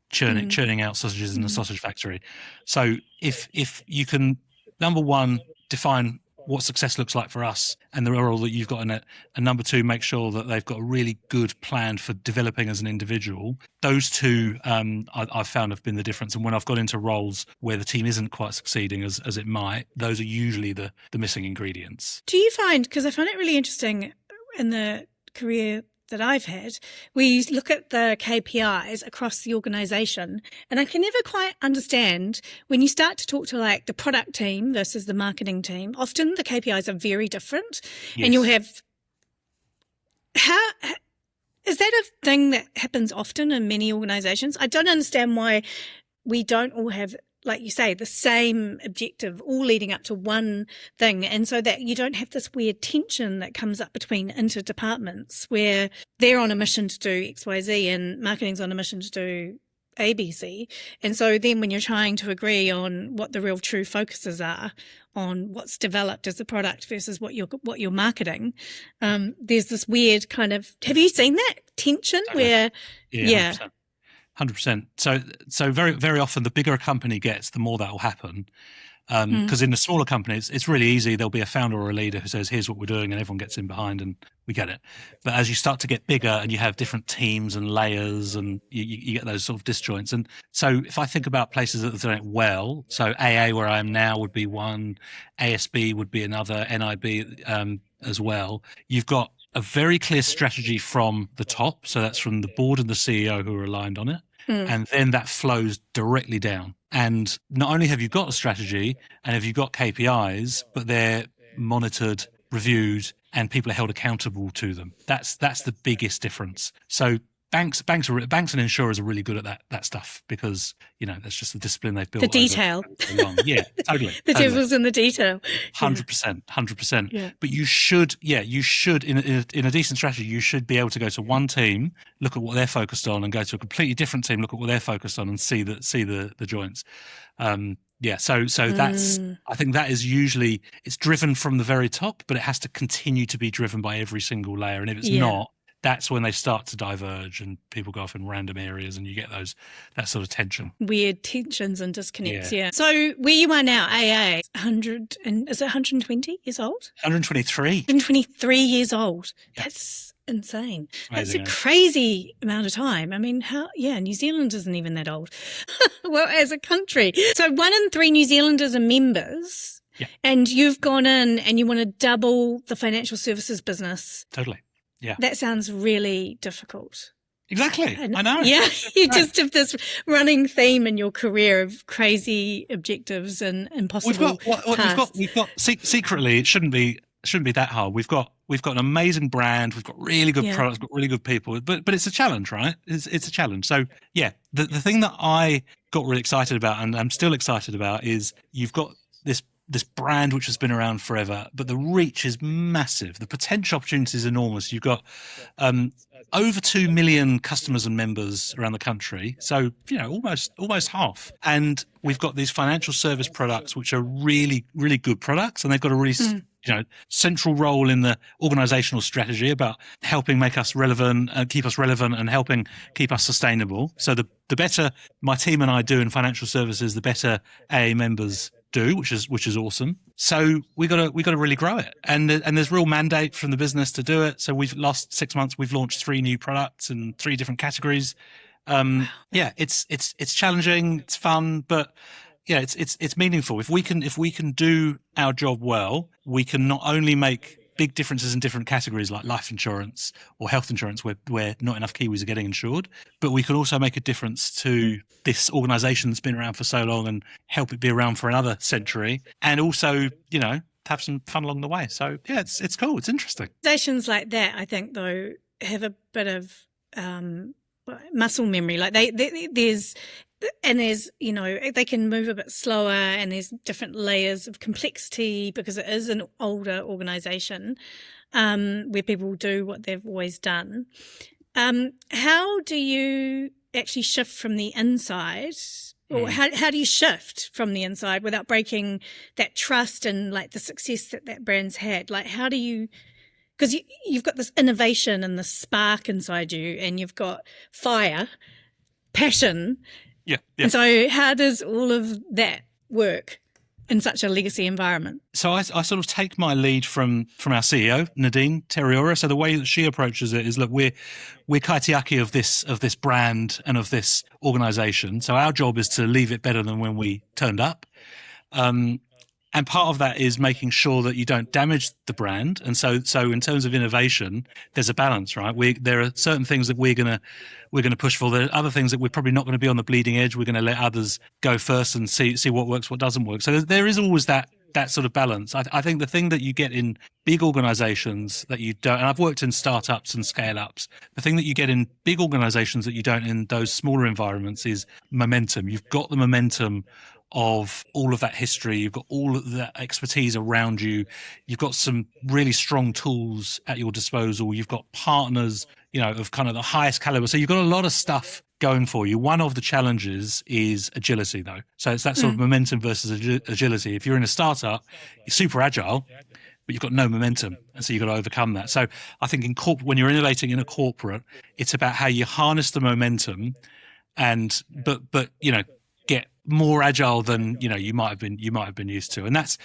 Churning out sausages in a sausage factory. So if you can, number one, define what success looks like for us and the role that you've got in it, and number two, make sure that they've got a really good plan for developing as an individual. Those two I've found have been the difference. And when I've got into roles where the team isn't quite succeeding as it might, those are usually the missing ingredients. Do you find, because I find it really interesting in the career that I've had, we look at the KPIs across the organisation, and I can never quite understand when you start to talk to like the product team versus the marketing team. Often the KPIs are very different, and you'll have is that a thing that happens often in many organisations? I don't understand why we don't all have, like you say, the same objective, all leading up to one thing. And so that you don't have this weird tension that comes up between inter-departments where they're on a mission to do X, Y, Z and marketing's on a mission to do A, B, C. And so then when you're trying to agree on what the real true focuses are on what's developed as a product versus what you're marketing, there's this weird kind of, have you seen that tension where, yeah. 100%. So very, very often the bigger a company gets, the more that will happen. Because in the smaller companies, it's really easy. There'll be a founder or a leader who says, here's what we're doing, and everyone gets in behind and we get it. But as you start to get bigger and you have different teams and layers, and you get those sort of disjoints. And so if I think about places that are doing it well, so AA, where I am now, would be one, ASB would be another, NIB as well. You've got a very clear strategy from the top. So that's from the board and the CEO who are aligned on it. And then that flows directly down. And not only have you got a strategy and have you got KPIs, but they're monitored, reviewed, and people are held accountable to them. That's the biggest difference. So banks and insurers are really good at that stuff, because that's just the discipline they've built. The detail. Yeah, totally. The devil's in the detail. 100%. Yeah. But you should in a decent strategy, you should be able to go to one team, look at what they're focused on, and go to a completely different team, look at what they're focused on, and see the joints. Yeah, so that's, I think that is usually, it's driven from the very top, but it has to continue to be driven by every single layer. And if it's not, that's when they start to diverge and people go off in random areas and you get that sort of tension. Weird tensions and disconnects, yeah. So where you are now, AA, 100, and is it 120 years old? 123. 123 years old. Yeah. That's insane. Amazing, that's a crazy amount of time. I mean, New Zealand isn't even that old. Well, as a country. So 1 in 3 New Zealanders are members. Yeah. And you've gone in and you want to double the financial services business. Totally. Yeah. That sounds really difficult. Exactly. I know. Yeah. You just have this running theme in your career of crazy objectives and impossible tasks. We've got secretly, it shouldn't be that hard. We've got an amazing brand. We've got really good products, got really good people, but it's a challenge, right? It's a challenge. So yeah, the thing that I got really excited about, and I'm still excited about, is you've got this brand which has been around forever, but the reach is massive. The potential opportunity is enormous. You've got over 2 million customers and members around the country. So, almost half. And we've got these financial service products, which are really, really good products. And they've got a really, central role in the organizational strategy about helping make us relevant, keep us relevant and helping keep us sustainable. So the better my team and I do in financial services, the better AA members do, which is awesome. So we got to really grow it, and there's real mandate from the business to do it. So last 6 months we've launched 3 new products in 3 different categories. Yeah, it's challenging, it's fun, but yeah, it's meaningful. If we can do our job well, we can not only make big differences in different categories like life insurance or health insurance where not enough Kiwis are getting insured, but we can also make a difference to this organisation that's been around for so long and help it be around for another century, and also, have some fun along the way. So yeah, it's cool. It's interesting. Organisations like that, I think, though, have a bit of muscle memory. Like there's they can move a bit slower, and there's different layers of complexity because it is an older organisation where people do what they've always done. How do you actually shift from the inside, or how do you shift from the inside without breaking that trust and like the success that brand's had? Like, how do you? Because you've got this innovation and this spark inside you, and you've got fire, passion. Yeah. And so how does all of that work in such a legacy environment? So I sort of take my lead from our CEO, Nadine Terriora. So the way that she approaches it is, look, we're kaitiaki of this brand and of this organisation. So our job is to leave it better than when we turned up. And part of that is making sure that you don't damage the brand. And so in terms of innovation, there's a balance, right? There are certain things that we're gonna push for. There are other things that we're probably not going to be on the bleeding edge. We're going to let others go first and see what works, what doesn't work. So there is always that sort of balance. I think the thing that you get in big organizations that you don't, and I've worked in startups and scale ups, the thing that you get in big organizations that you don't in those smaller environments is momentum. You've got the momentum of all of that history. You've got all of that expertise around you. You've got some really strong tools at your disposal. You've got partners, of kind of the highest caliber. So you've got a lot of stuff going for you. One of the challenges is agility, though. So it's that sort of momentum versus agility. If you're in a startup, you're super agile, but you've got no momentum. And so you've got to overcome that. So I think when you're innovating in a corporate, it's about how you harness the momentum but get more agile than you might have been used to, and that's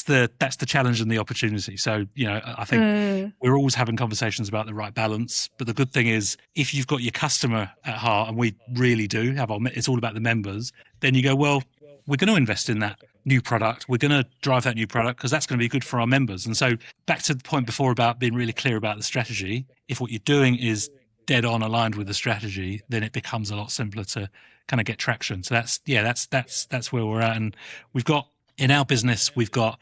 the challenge and the opportunity. So I think we're always having conversations about the right balance, but the good thing is if you've got your customer at heart, and we really do have it's all about the members, then you go, well, we're going to invest in that new product, we're going to drive that new product because that's going to be good for our members. And so back to the point before about being really clear about the strategy, if what you're doing is dead on aligned with the strategy, then it becomes a lot simpler to kind of get traction. So that's where we're at. And we've got in our business, we've got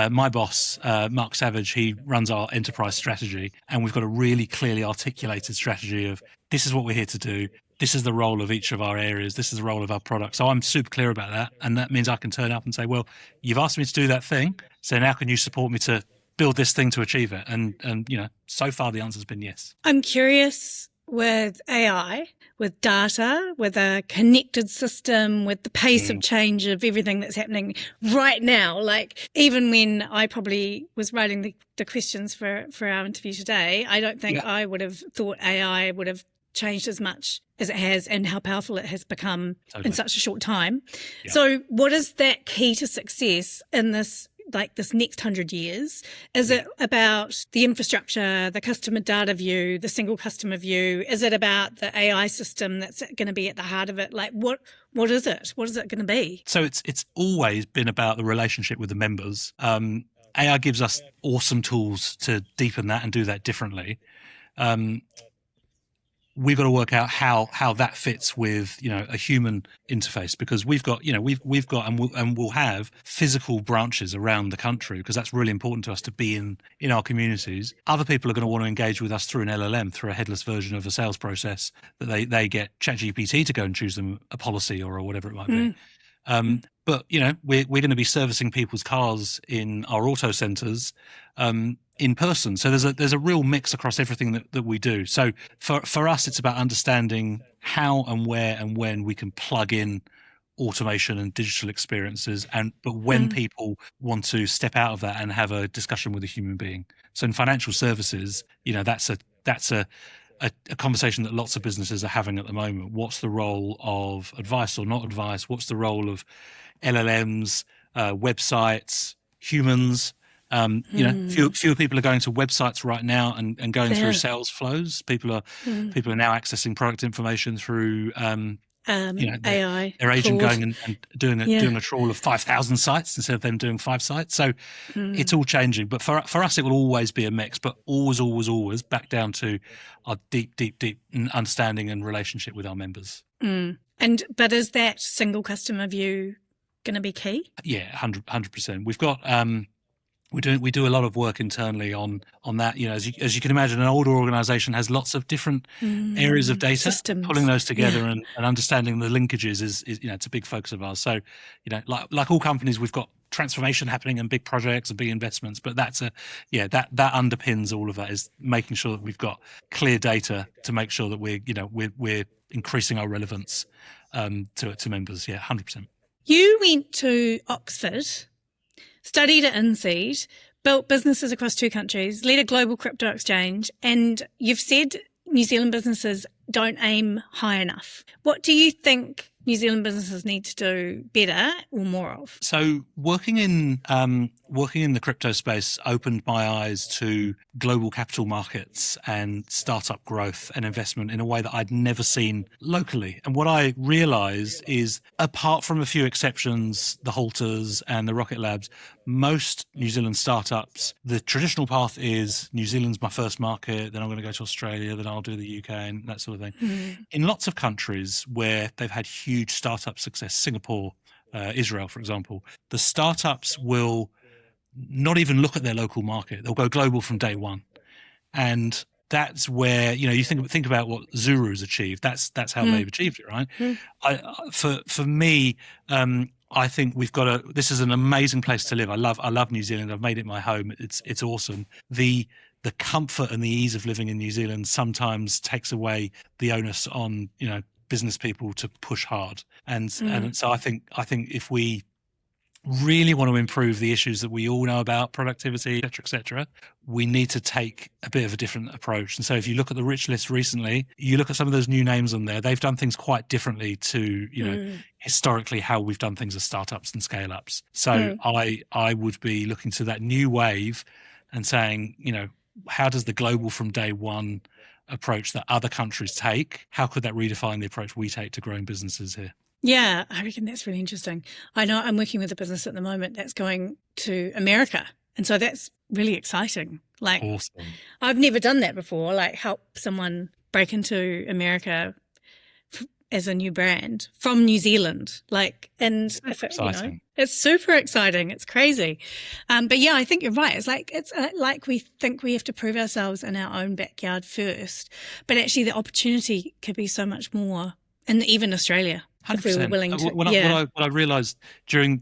my boss, Mark Savage. He runs our enterprise strategy, and we've got a really clearly articulated strategy of this is what we're here to do. This is the role of each of our areas. This is the role of our product. So I'm super clear about that. And that means I can turn up and say, well, you've asked me to do that thing. So now can you support me to build this thing to achieve it? And so far the answer's been yes. I'm curious with AI, with data, with a connected system, with the pace of change of everything that's happening right now. Like, even when I probably was writing the questions for our interview today, I don't think I would have thought AI would have changed as much as it has and how powerful it has become in such a short time. Yeah. So what is that key to success in this, like this next 100 years? Is it about the infrastructure, the customer data view, the single customer view? Is it about the AI system that's going to be at the heart of it? Like, what is it? What is it going to be? So it's always been about the relationship with the members. AI gives us awesome tools to deepen that and do that differently. We've got to work out how that fits with, a human interface, because we've got and we'll have physical branches around the country, because that's really important to us to be in our communities. Other people are going to want to engage with us through an LLM, through a headless version of a sales process that they get ChatGPT to go and choose them a policy or whatever it might be. But we're going to be servicing people's cars in our auto centres in person. So there's a real mix across everything that we do. So for us, it's about understanding how and where and when we can plug in automation and digital experiences, but when people want to step out of that and have a discussion with a human being. So in financial services, that's a conversation that lots of businesses are having at the moment. What's the role of advice or not advice? What's the role of LLMs, websites, humans? Fewer people are going to websites right now and going through sales flows. People are now accessing product information through AI, their agent Claude. going and doing a trawl of 5,000 sites instead of them doing 5 sites. So it's all changing. But for us, it will always be a mix, but always back down to our deep understanding and relationship with our members. But is that single customer view going to be key? Yeah, 100%. We've got we do a lot of work internally on that. As you can imagine, an older organisation has lots of different areas of data. Systems. Pulling those together and understanding the linkages is it's a big focus of ours. So like all companies, we've got transformation happening and big projects and big investments, but that underpins all of that, is making sure that we've got clear data to make sure that we're increasing our relevance to members. 100%. You went to Oxford, studied at INSEAD, built businesses across 2 countries, led a global crypto exchange, and you've said New Zealand businesses don't aim high enough. What do you think New Zealand businesses need to do better or more of? So working in the crypto space opened my eyes to global capital markets and startup growth and investment in a way that I'd never seen locally. And what I realized is, apart from a few exceptions, the Halters and the Rocket Labs, most New Zealand startups, the traditional path is New Zealand's my first market, then I'm going to go to Australia, then I'll do the UK and that sort of thing. In lots of countries where they've had huge startup success, Singapore, Israel, for example, the startups will not even look at their local market. They'll go global from day one. And that's where, you think about what Zuru's achieved. That's how they've achieved it, right? For me, I think we've got this is an amazing place to live. I love New Zealand. I've made it my home. It's awesome. The comfort and the ease of living in New Zealand sometimes takes away the onus on, business people to push hard. And so I think if we really want to improve the issues that we all know about, productivity, et cetera, we need to take a bit of a different approach. And so if you look at the rich list recently, you look at some of those new names on there, they've done things quite differently to, historically how we've done things as startups and scale ups. So I would be looking to that new wave and saying, how does the global from day one approach that other countries take, how could that redefine the approach we take to growing businesses here? Yeah, I reckon that's really interesting. I know I'm working with a business at the moment that's going to America. And so that's really exciting. Like, awesome. I've never done that before, like help someone break into America as a new brand from New Zealand. It's super exciting. It's crazy. But yeah, I think you're right. It's like we think we have to prove ourselves in our own backyard first, but actually the opportunity could be so much more in even Australia. 100%. If we were willing to, what I realised during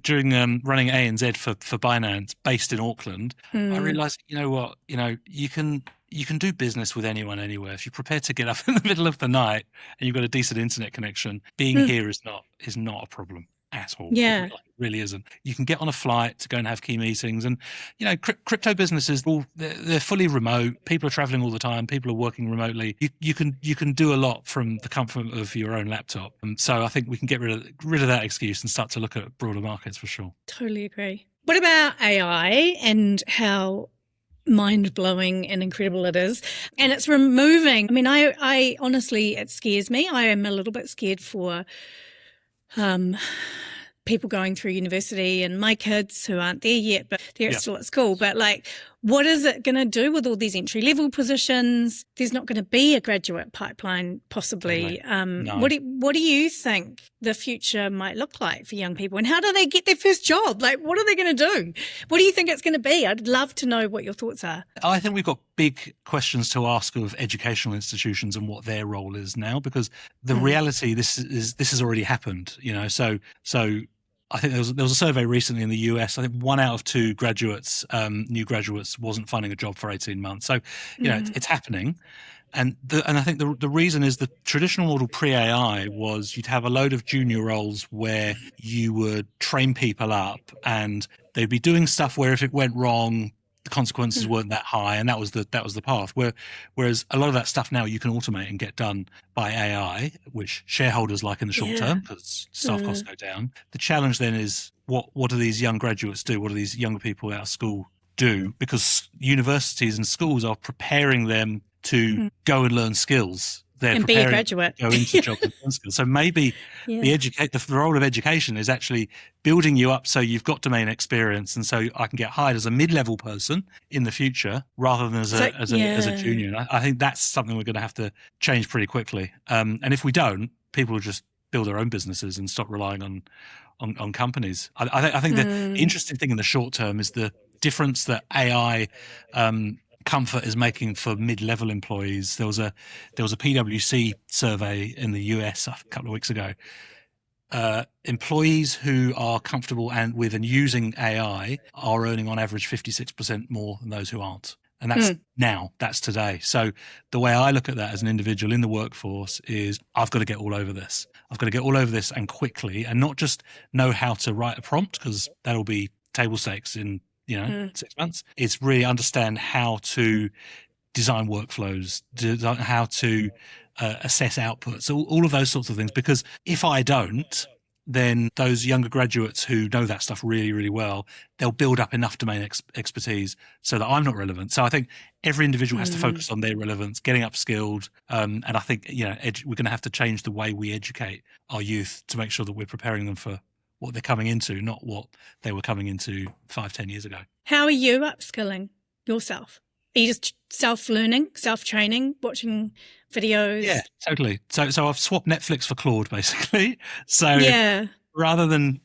running ANZ for Binance, based in Auckland, I realised, you can you can do business with anyone anywhere. If you're prepared to get up in the middle of the night and you've got a decent internet connection, being here is not a problem at all. Yeah. It really isn't. You can get on a flight to go and have key meetings, and crypto businesses, they're fully remote. People are traveling all the time. People are working remotely. You can do a lot from the comfort of your own laptop. And so I think we can get rid of that excuse and start to look at broader markets for sure. Totally agree. What about AI and how mind-blowing and incredible it is? And it's removing, I mean, I honestly, it scares me. I am a little bit scared for people going through university and my kids who aren't there yet, but they're still at school. But like, what is it going to do with all these entry-level positions? There's not going to be a graduate pipeline, possibly. No. What do you think the future might look like for young people? And how do they get their first job? Like, what are they going to do? What do you think it's going to be? I'd love to know what your thoughts are. I think we've got big questions to ask of educational institutions and what their role is now, because the reality, this has already happened, So I think there was a survey recently in the US. I think 1 out of 2 graduates, new graduates, wasn't finding a job for 18 months. So, it's happening. And I think the reason is the traditional model pre-AI was you'd have a load of junior roles where you would train people up and they'd be doing stuff where if it went wrong, the consequences weren't that high, and that was the path. Whereas a lot of that stuff now you can automate and get done by AI, which shareholders like in the short term because staff costs go down. The challenge then is what do these young graduates do? What do these younger people out of school do? Because universities and schools are preparing them to go and learn skills. They're and be a graduate. Go into job and learn skills. So maybe the role of education is actually building you up so you've got domain experience, and so I can get hired as a mid-level person in the future rather than as a junior. And I think that's something we're going to have to change pretty quickly. And if we don't, people will just build their own businesses and stop relying on companies. I think the interesting thing in the short term is the difference that AI comfort is making for mid-level employees. There was a PwC survey in the US a couple of weeks ago. Employees who are comfortable and using AI are earning on average 56% more than those who aren't. And that's today. So the way I look at that as an individual in the workforce is I've got to get all over this. I've got to get all over this and quickly, and not just know how to write a prompt, because that'll be table stakes in 6 months. It's really understand how to design workflows, how to assess outputs, all of those sorts of things. Because if I don't, then those younger graduates who know that stuff really, really well, they'll build up enough domain expertise so that I'm not relevant. So I think every individual has to focus on their relevance, getting upskilled. And I think, we're going to have to change the way we educate our youth to make sure that we're preparing them for what they're coming into, not what they were coming into 5-10 years ago. How are you upskilling yourself? Are you just self-learning, self-training, watching videos? Yeah, totally. So I've swapped Netflix for Claude, basically. So rather than,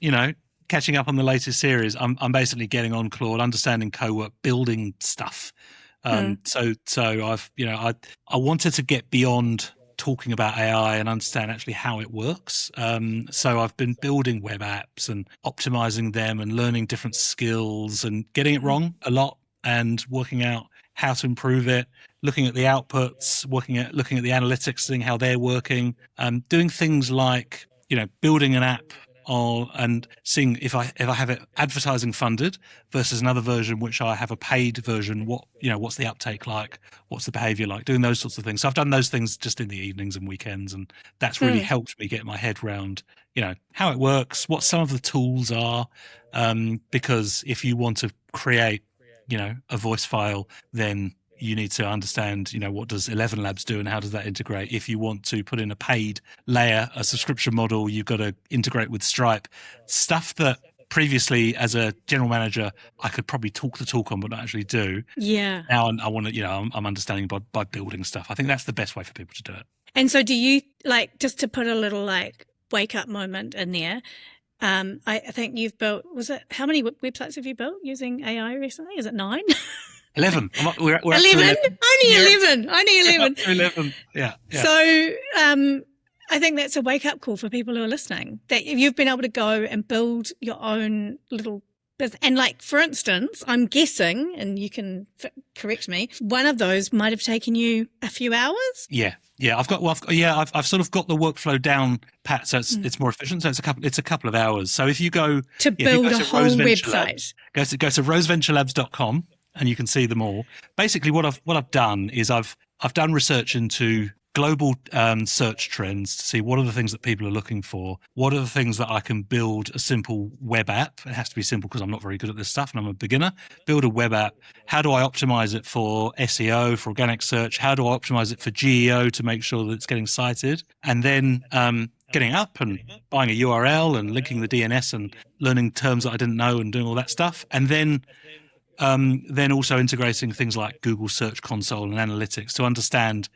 catching up on the latest series, I'm basically getting on Claude, understanding co-work, building stuff. So I've, I wanted to get beyond talking about AI and understand actually how it works. So I've been building web apps and optimizing them and learning different skills and getting it wrong a lot and working out how to improve it, looking at the outputs, looking at the analytics, seeing how they're working, doing things like, building an app and seeing if I have it advertising funded versus another version which I have a paid version, what's the uptake like, what's the behavior like, doing those sorts of things. So I've done those things just in the evenings and weekends, and that's really helped me get my head around how it works, what some of the tools are, because if you want to create a voice file, then you need to understand, what does 11 Labs do and how does that integrate? If you want to put in a paid layer, a subscription model, you've got to integrate with Stripe. Stuff that previously as a general manager, I could probably talk the talk on, but not actually do. Yeah. Now I want to, I'm understanding by building stuff. I think that's the best way for people to do it. And so do you, just to put a little wake up moment in there, I think you've built, how many websites have you built using AI recently? Is it 9? 11. We're 11? Only 11. 11. Yeah. So I think that's a wake-up call for people who are listening, that you've been able to go and build your own little And like, for instance, I'm guessing, and you can correct me, one of those might have taken you a few hours. Yeah. I've sort of got the workflow down pat, so it's more efficient. So it's a couple of hours. So if you go to build a whole website, go to roseventurelabs.com and you can see them all. Basically, what I've done is I've done research into global search trends to see what are the things that people are looking for. What are the things that I can build a simple web app? It has to be simple because I'm not very good at this stuff and I'm a beginner. Build a web app. How do I optimize it for SEO, for organic search? How do I optimize it for GEO to make sure that it's getting cited? And then getting up and buying a URL and linking the DNS and learning terms that I didn't know and doing all that stuff. And then also integrating things like Google Search Console and analytics to understand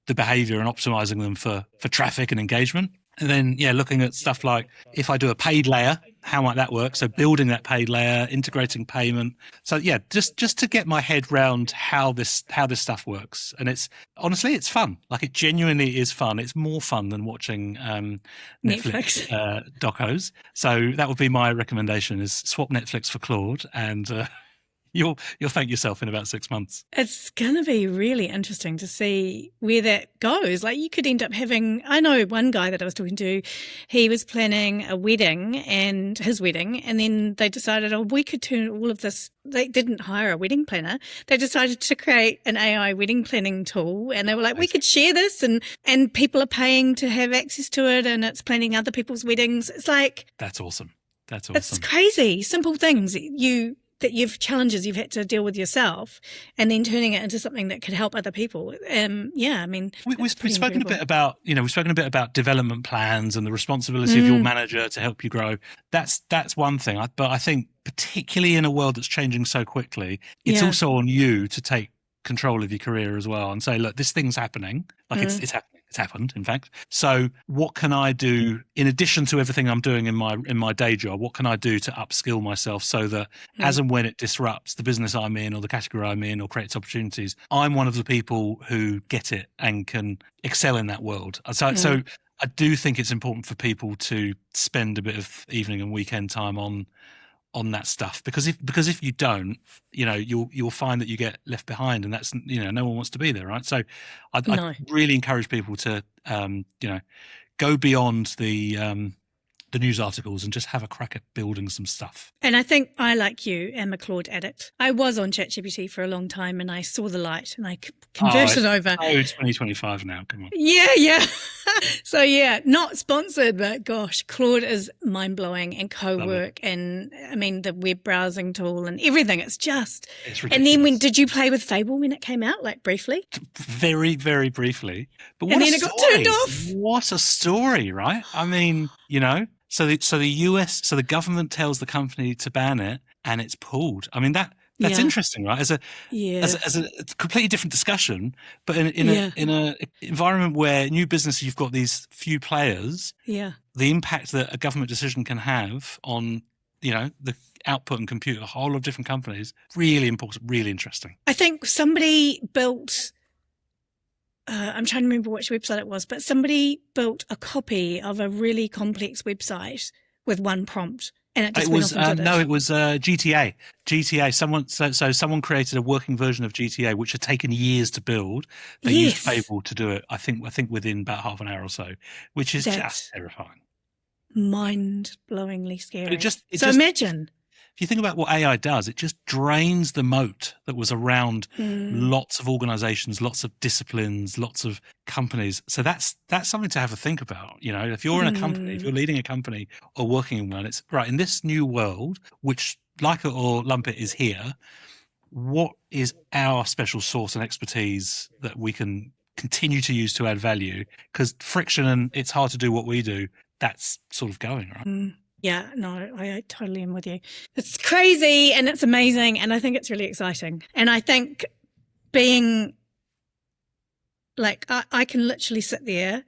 the behavior and optimizing them for traffic and engagement. And then, looking at stuff like if I do a paid layer, how might that work? So building that paid layer, integrating payment. So just to get my head round how this stuff works. And it's honestly, it's fun. Like, it genuinely is fun. It's more fun than watching Netflix docos. So that would be my recommendation: is swap Netflix for Claude, and You'll thank yourself in about 6 months. It's going to be really interesting to see where that goes. Like, you could end up having, I know one guy that I was talking to, he was planning a wedding and then they decided, we could turn all of this. They didn't hire a wedding planner. They decided to create an AI wedding planning tool, and they were like, we could share this, and people are paying to have access to it, and it's planning other people's weddings. It's like, that's awesome. It's crazy. Simple things challenges you've had to deal with yourself, and then turning it into something that could help other people. I mean, we've spoken a bit about development plans and the responsibility of your manager to help you grow. That's one thing. But I think particularly in a world that's changing so quickly, it's also on you to take control of your career as well and say, look, this thing's happening. Like, it's happening. It's happened, in fact. So what can I do in addition to everything I'm doing in my day job? What can I do to upskill myself so that as and when it disrupts the business I'm in or the category I'm in or creates opportunities, I'm one of the people who get it and can excel in that world. So I do think it's important for people to spend a bit of evening and weekend time on that stuff, because if you don't, you'll find that you get left behind, and that's, no one wants to be there, right? So I really encourage people to go beyond the news articles and just have a crack at building some stuff. And I think I, like you, am a Claude addict. I was on ChatGPT for a long time, and I saw the light, and I converted over. Oh, 2025 now, come on. Yeah. So not sponsored, but gosh, Claude is mind-blowing, and co-work, and I mean the web browsing tool and everything. It's ridiculous. And then did you play with Fable when it came out, like briefly? Very, very briefly. But then it got turned off. What a story, right? I mean, So the government tells the company to ban it, and it's pulled. I mean, that's interesting, right? As a completely different discussion, but in a environment where new business, you've got these few players. Yeah. The impact that a government decision can have on the output and compute of a whole lot of different companies, really important, really interesting. I think somebody built. I'm trying to remember which website it was, but somebody built a copy of a really complex website with one prompt, and it just went off and did it. It was GTA. Someone created a working version of GTA, which had taken years to build. They used Fable to do it. I think within about half an hour or so, which is just terrifying, mind-blowingly scary. But imagine. If you think about what AI does, it just drains the moat that was around lots of organizations, lots of disciplines, lots of companies. So that's something to have a think about. If you're in a company, if you're leading a company or working in one, it's right in this new world, which, like it or lump it, is here. What is our special sauce and expertise that we can continue to use to add value? Because friction and it's hard to do what we do, that's sort of going, right? Yeah, no, I totally am with you. It's crazy and it's amazing, and I think it's really exciting. And I think being like, I can literally sit there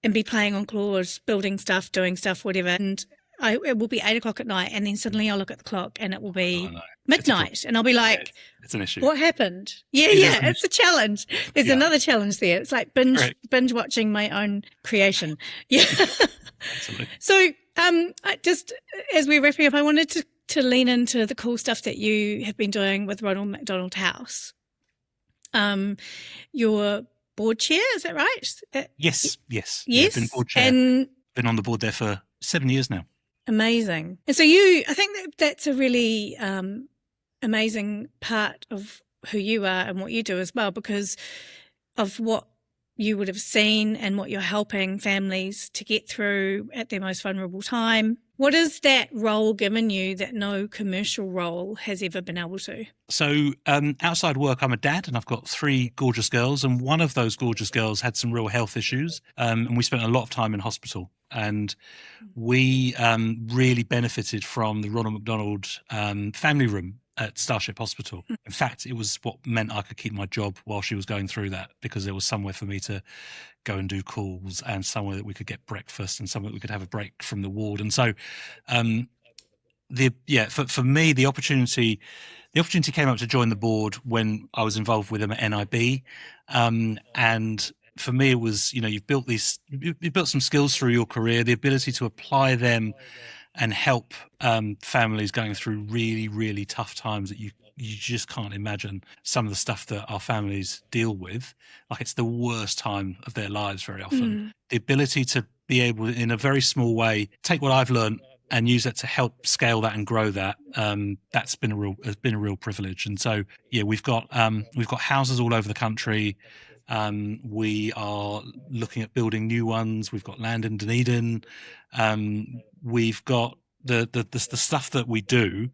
and be playing on Claude, building stuff, doing stuff, whatever, and it will be 8 o'clock at night, and then suddenly I'll look at the clock and it will be midnight, and I'll be like, it's an issue. What happened? It's a challenge. There's another challenge there. It's like binge watching my own creation. Yeah. Absolutely. So, just as we're wrapping up, I wanted to lean into the cool stuff that you have been doing with Ronald McDonald House. Your board chair, is that right? Yes. Yes. Yeah, been board chair. And been on the board there for 7 years now. Amazing. And so I think that's a really amazing part of who you are and what you do as well, because of what you would have seen and what you're helping families to get through at their most vulnerable time. What has that role given you that no commercial role has ever been able to? So outside work, I'm a dad and I've got 3 gorgeous girls, and one of those gorgeous girls had some real health issues, and we spent a lot of time in hospital. And we really benefited from the Ronald McDonald family room at Starship Hospital. In fact, it was what meant I could keep my job while she was going through that, because there was somewhere for me to go and do calls, and somewhere that we could get breakfast, and somewhere we could have a break from the ward. And so for me, the opportunity came up to join the board when I was involved with them at NIB. And for me, it was, you've built some skills through your career, the ability to apply them and help families going through really, really tough times that you just can't imagine some of the stuff that our families deal with. Like, it's the worst time of their lives very often. The ability to be able, in a very small way, take what I've learned and use it to help scale that and grow that. Has been a real privilege. And so, yeah, we've got houses all over the country. We are looking at building new ones. We've got land in Dunedin. We've got the stuff that we do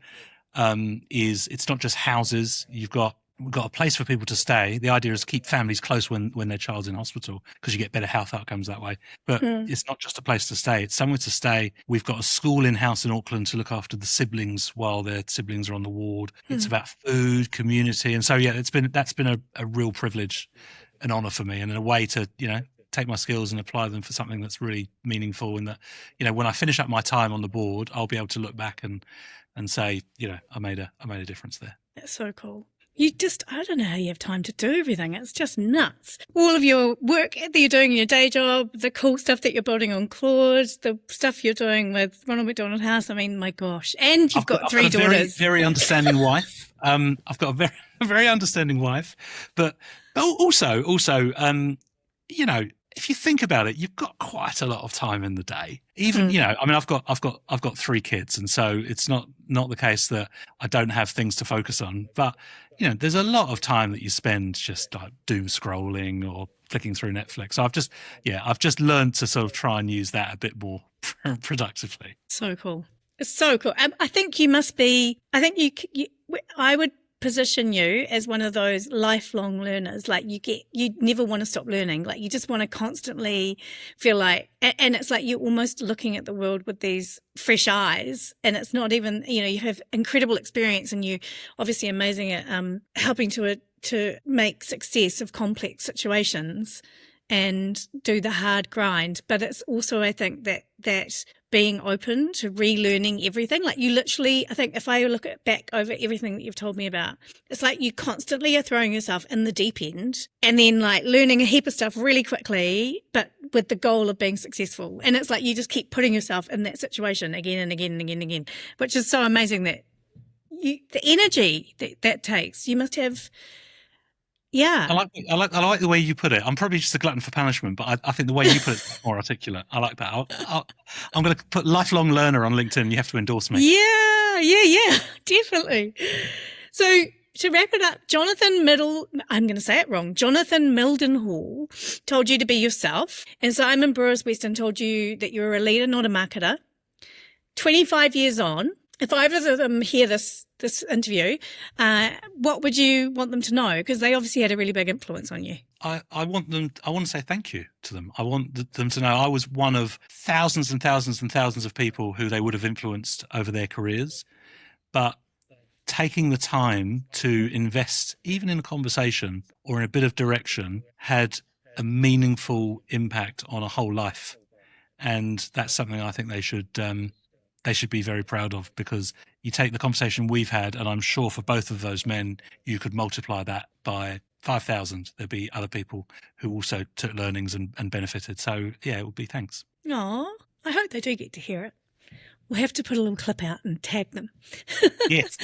it's not just houses. We've got a place for people to stay. The idea is to keep families close when their child's in hospital, because you get better health outcomes that way. But it's not just a place to stay, it's somewhere to stay. We've got a school in-house in Auckland to look after the siblings while their siblings are on the ward. It's about food, community. And so, yeah, that's been a real privilege, an honour for me, and a way to, take my skills and apply them for something that's really meaningful. And that, when I finish up my time on the board, I'll be able to look back and say, I made a difference there. That's so cool. I don't know how you have time to do everything. It's just nuts. All of your work that you're doing in your day job, the cool stuff that you're building on Claude, the stuff you're doing with Ronald McDonald House. I mean, my gosh. And you've got 3 daughters. Very, very understanding wife. I've got a very understanding wife. But also, if you think about it, you've got quite a lot of time in the day. Even, I've got 3 kids, and so it's not the case that I don't have things to focus on. But, there's a lot of time that you spend just like doom scrolling or flicking through Netflix. So I've just learned to sort of try and use that a bit more productively. So cool. It's so cool. I think you must be, I would position you as one of those lifelong learners. Like, you never want to stop learning. Like, you just want to constantly feel like, and it's like you're almost looking at the world with these fresh eyes, and it's not even, you have incredible experience, and you obviously amazing at helping to make success of complex situations and do the hard grind. But it's also, I think, that being open to relearning everything. Like, you literally, I think if I look back over everything that you've told me about, it's like you constantly are throwing yourself in the deep end and then like learning a heap of stuff really quickly, but with the goal of being successful. And it's like you just keep putting yourself in that situation again and again and again and again, which is so amazing that the energy that takes. You must have. Yeah. I like the way you put it. I'm probably just a glutton for punishment, but I think the way you put it's more articulate. I like that. I'm going to put lifelong learner on LinkedIn. You have to endorse me. Yeah, definitely. So to wrap it up, Jonathan Mildenhall told you to be yourself, and Simon Brewers-Weston told you that you're a leader, not a marketer. 25 years on, if either of them hear this interview, what would you want them to know? Because they obviously had a really big influence on you. I want to say thank you to them. I want them to know I was one of thousands and thousands and thousands of people who they would have influenced over their careers. But taking the time to invest, even in a conversation or in a bit of direction, had a meaningful impact on a whole life. And that's something I think they should be very proud of, because you take the conversation we've had, and I'm sure for both of those men, you could multiply that by 5,000. There'd be other people who also took learnings and benefited. So, yeah, it would be thanks. Aw, I hope they do get to hear it. We'll have to put a little clip out and tag them. Yes,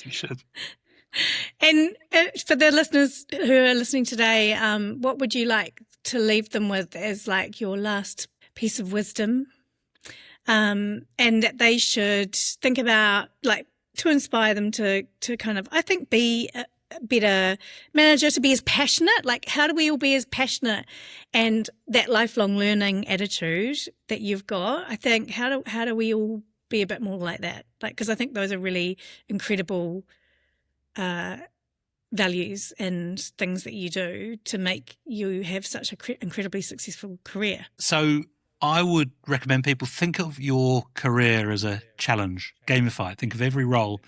you should. And for the listeners who are listening today, what would you like to leave them with as like your last piece of wisdom? And that they should think about, like, to inspire them to kind of, I think, be a better manager, to be as passionate. Like, how do we all be as passionate? And that lifelong learning attitude that you've got, I think, how do we all be a bit more like that? Like, because I think those are really incredible values and things that you do to make you have such an incredibly successful career. So I would recommend people think of your career as a challenge, gamify it. Think of every role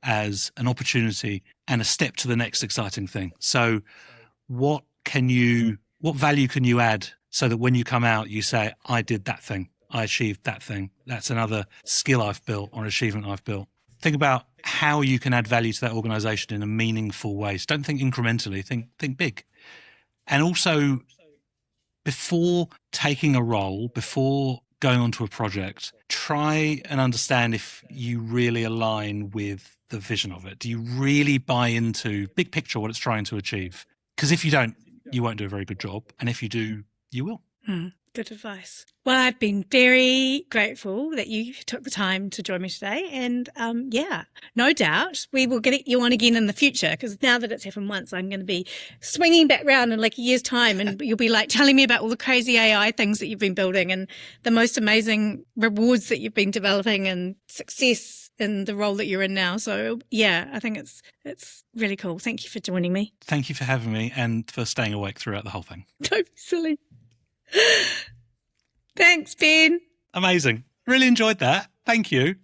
as an opportunity and a step to the next exciting thing. So what value can you add so that when you come out, you say, I did that thing, I achieved that thing. That's another skill I've built or achievement I've built. Think about how you can add value to that organization in a meaningful way. So don't think incrementally, think big. And also, before taking a role, before going onto a project, try and understand if you really align with the vision of it. Do you really buy into big picture what it's trying to achieve? Because if you don't, you won't do a very good job. And if you do, you will. Good advice. Well, I've been very grateful that you took the time to join me today. And no doubt we will get you on again in the future, because now that it's happened once, I'm going to be swinging back round in like a year's time, and you'll be like telling me about all the crazy AI things that you've been building and the most amazing rewards that you've been developing and success in the role that you're in now. So yeah, I think it's really cool. Thank you for joining me. Thank you for having me and for staying awake throughout the whole thing. Don't be silly. Thanks, Ben. Amazing. Really enjoyed that. Thank you.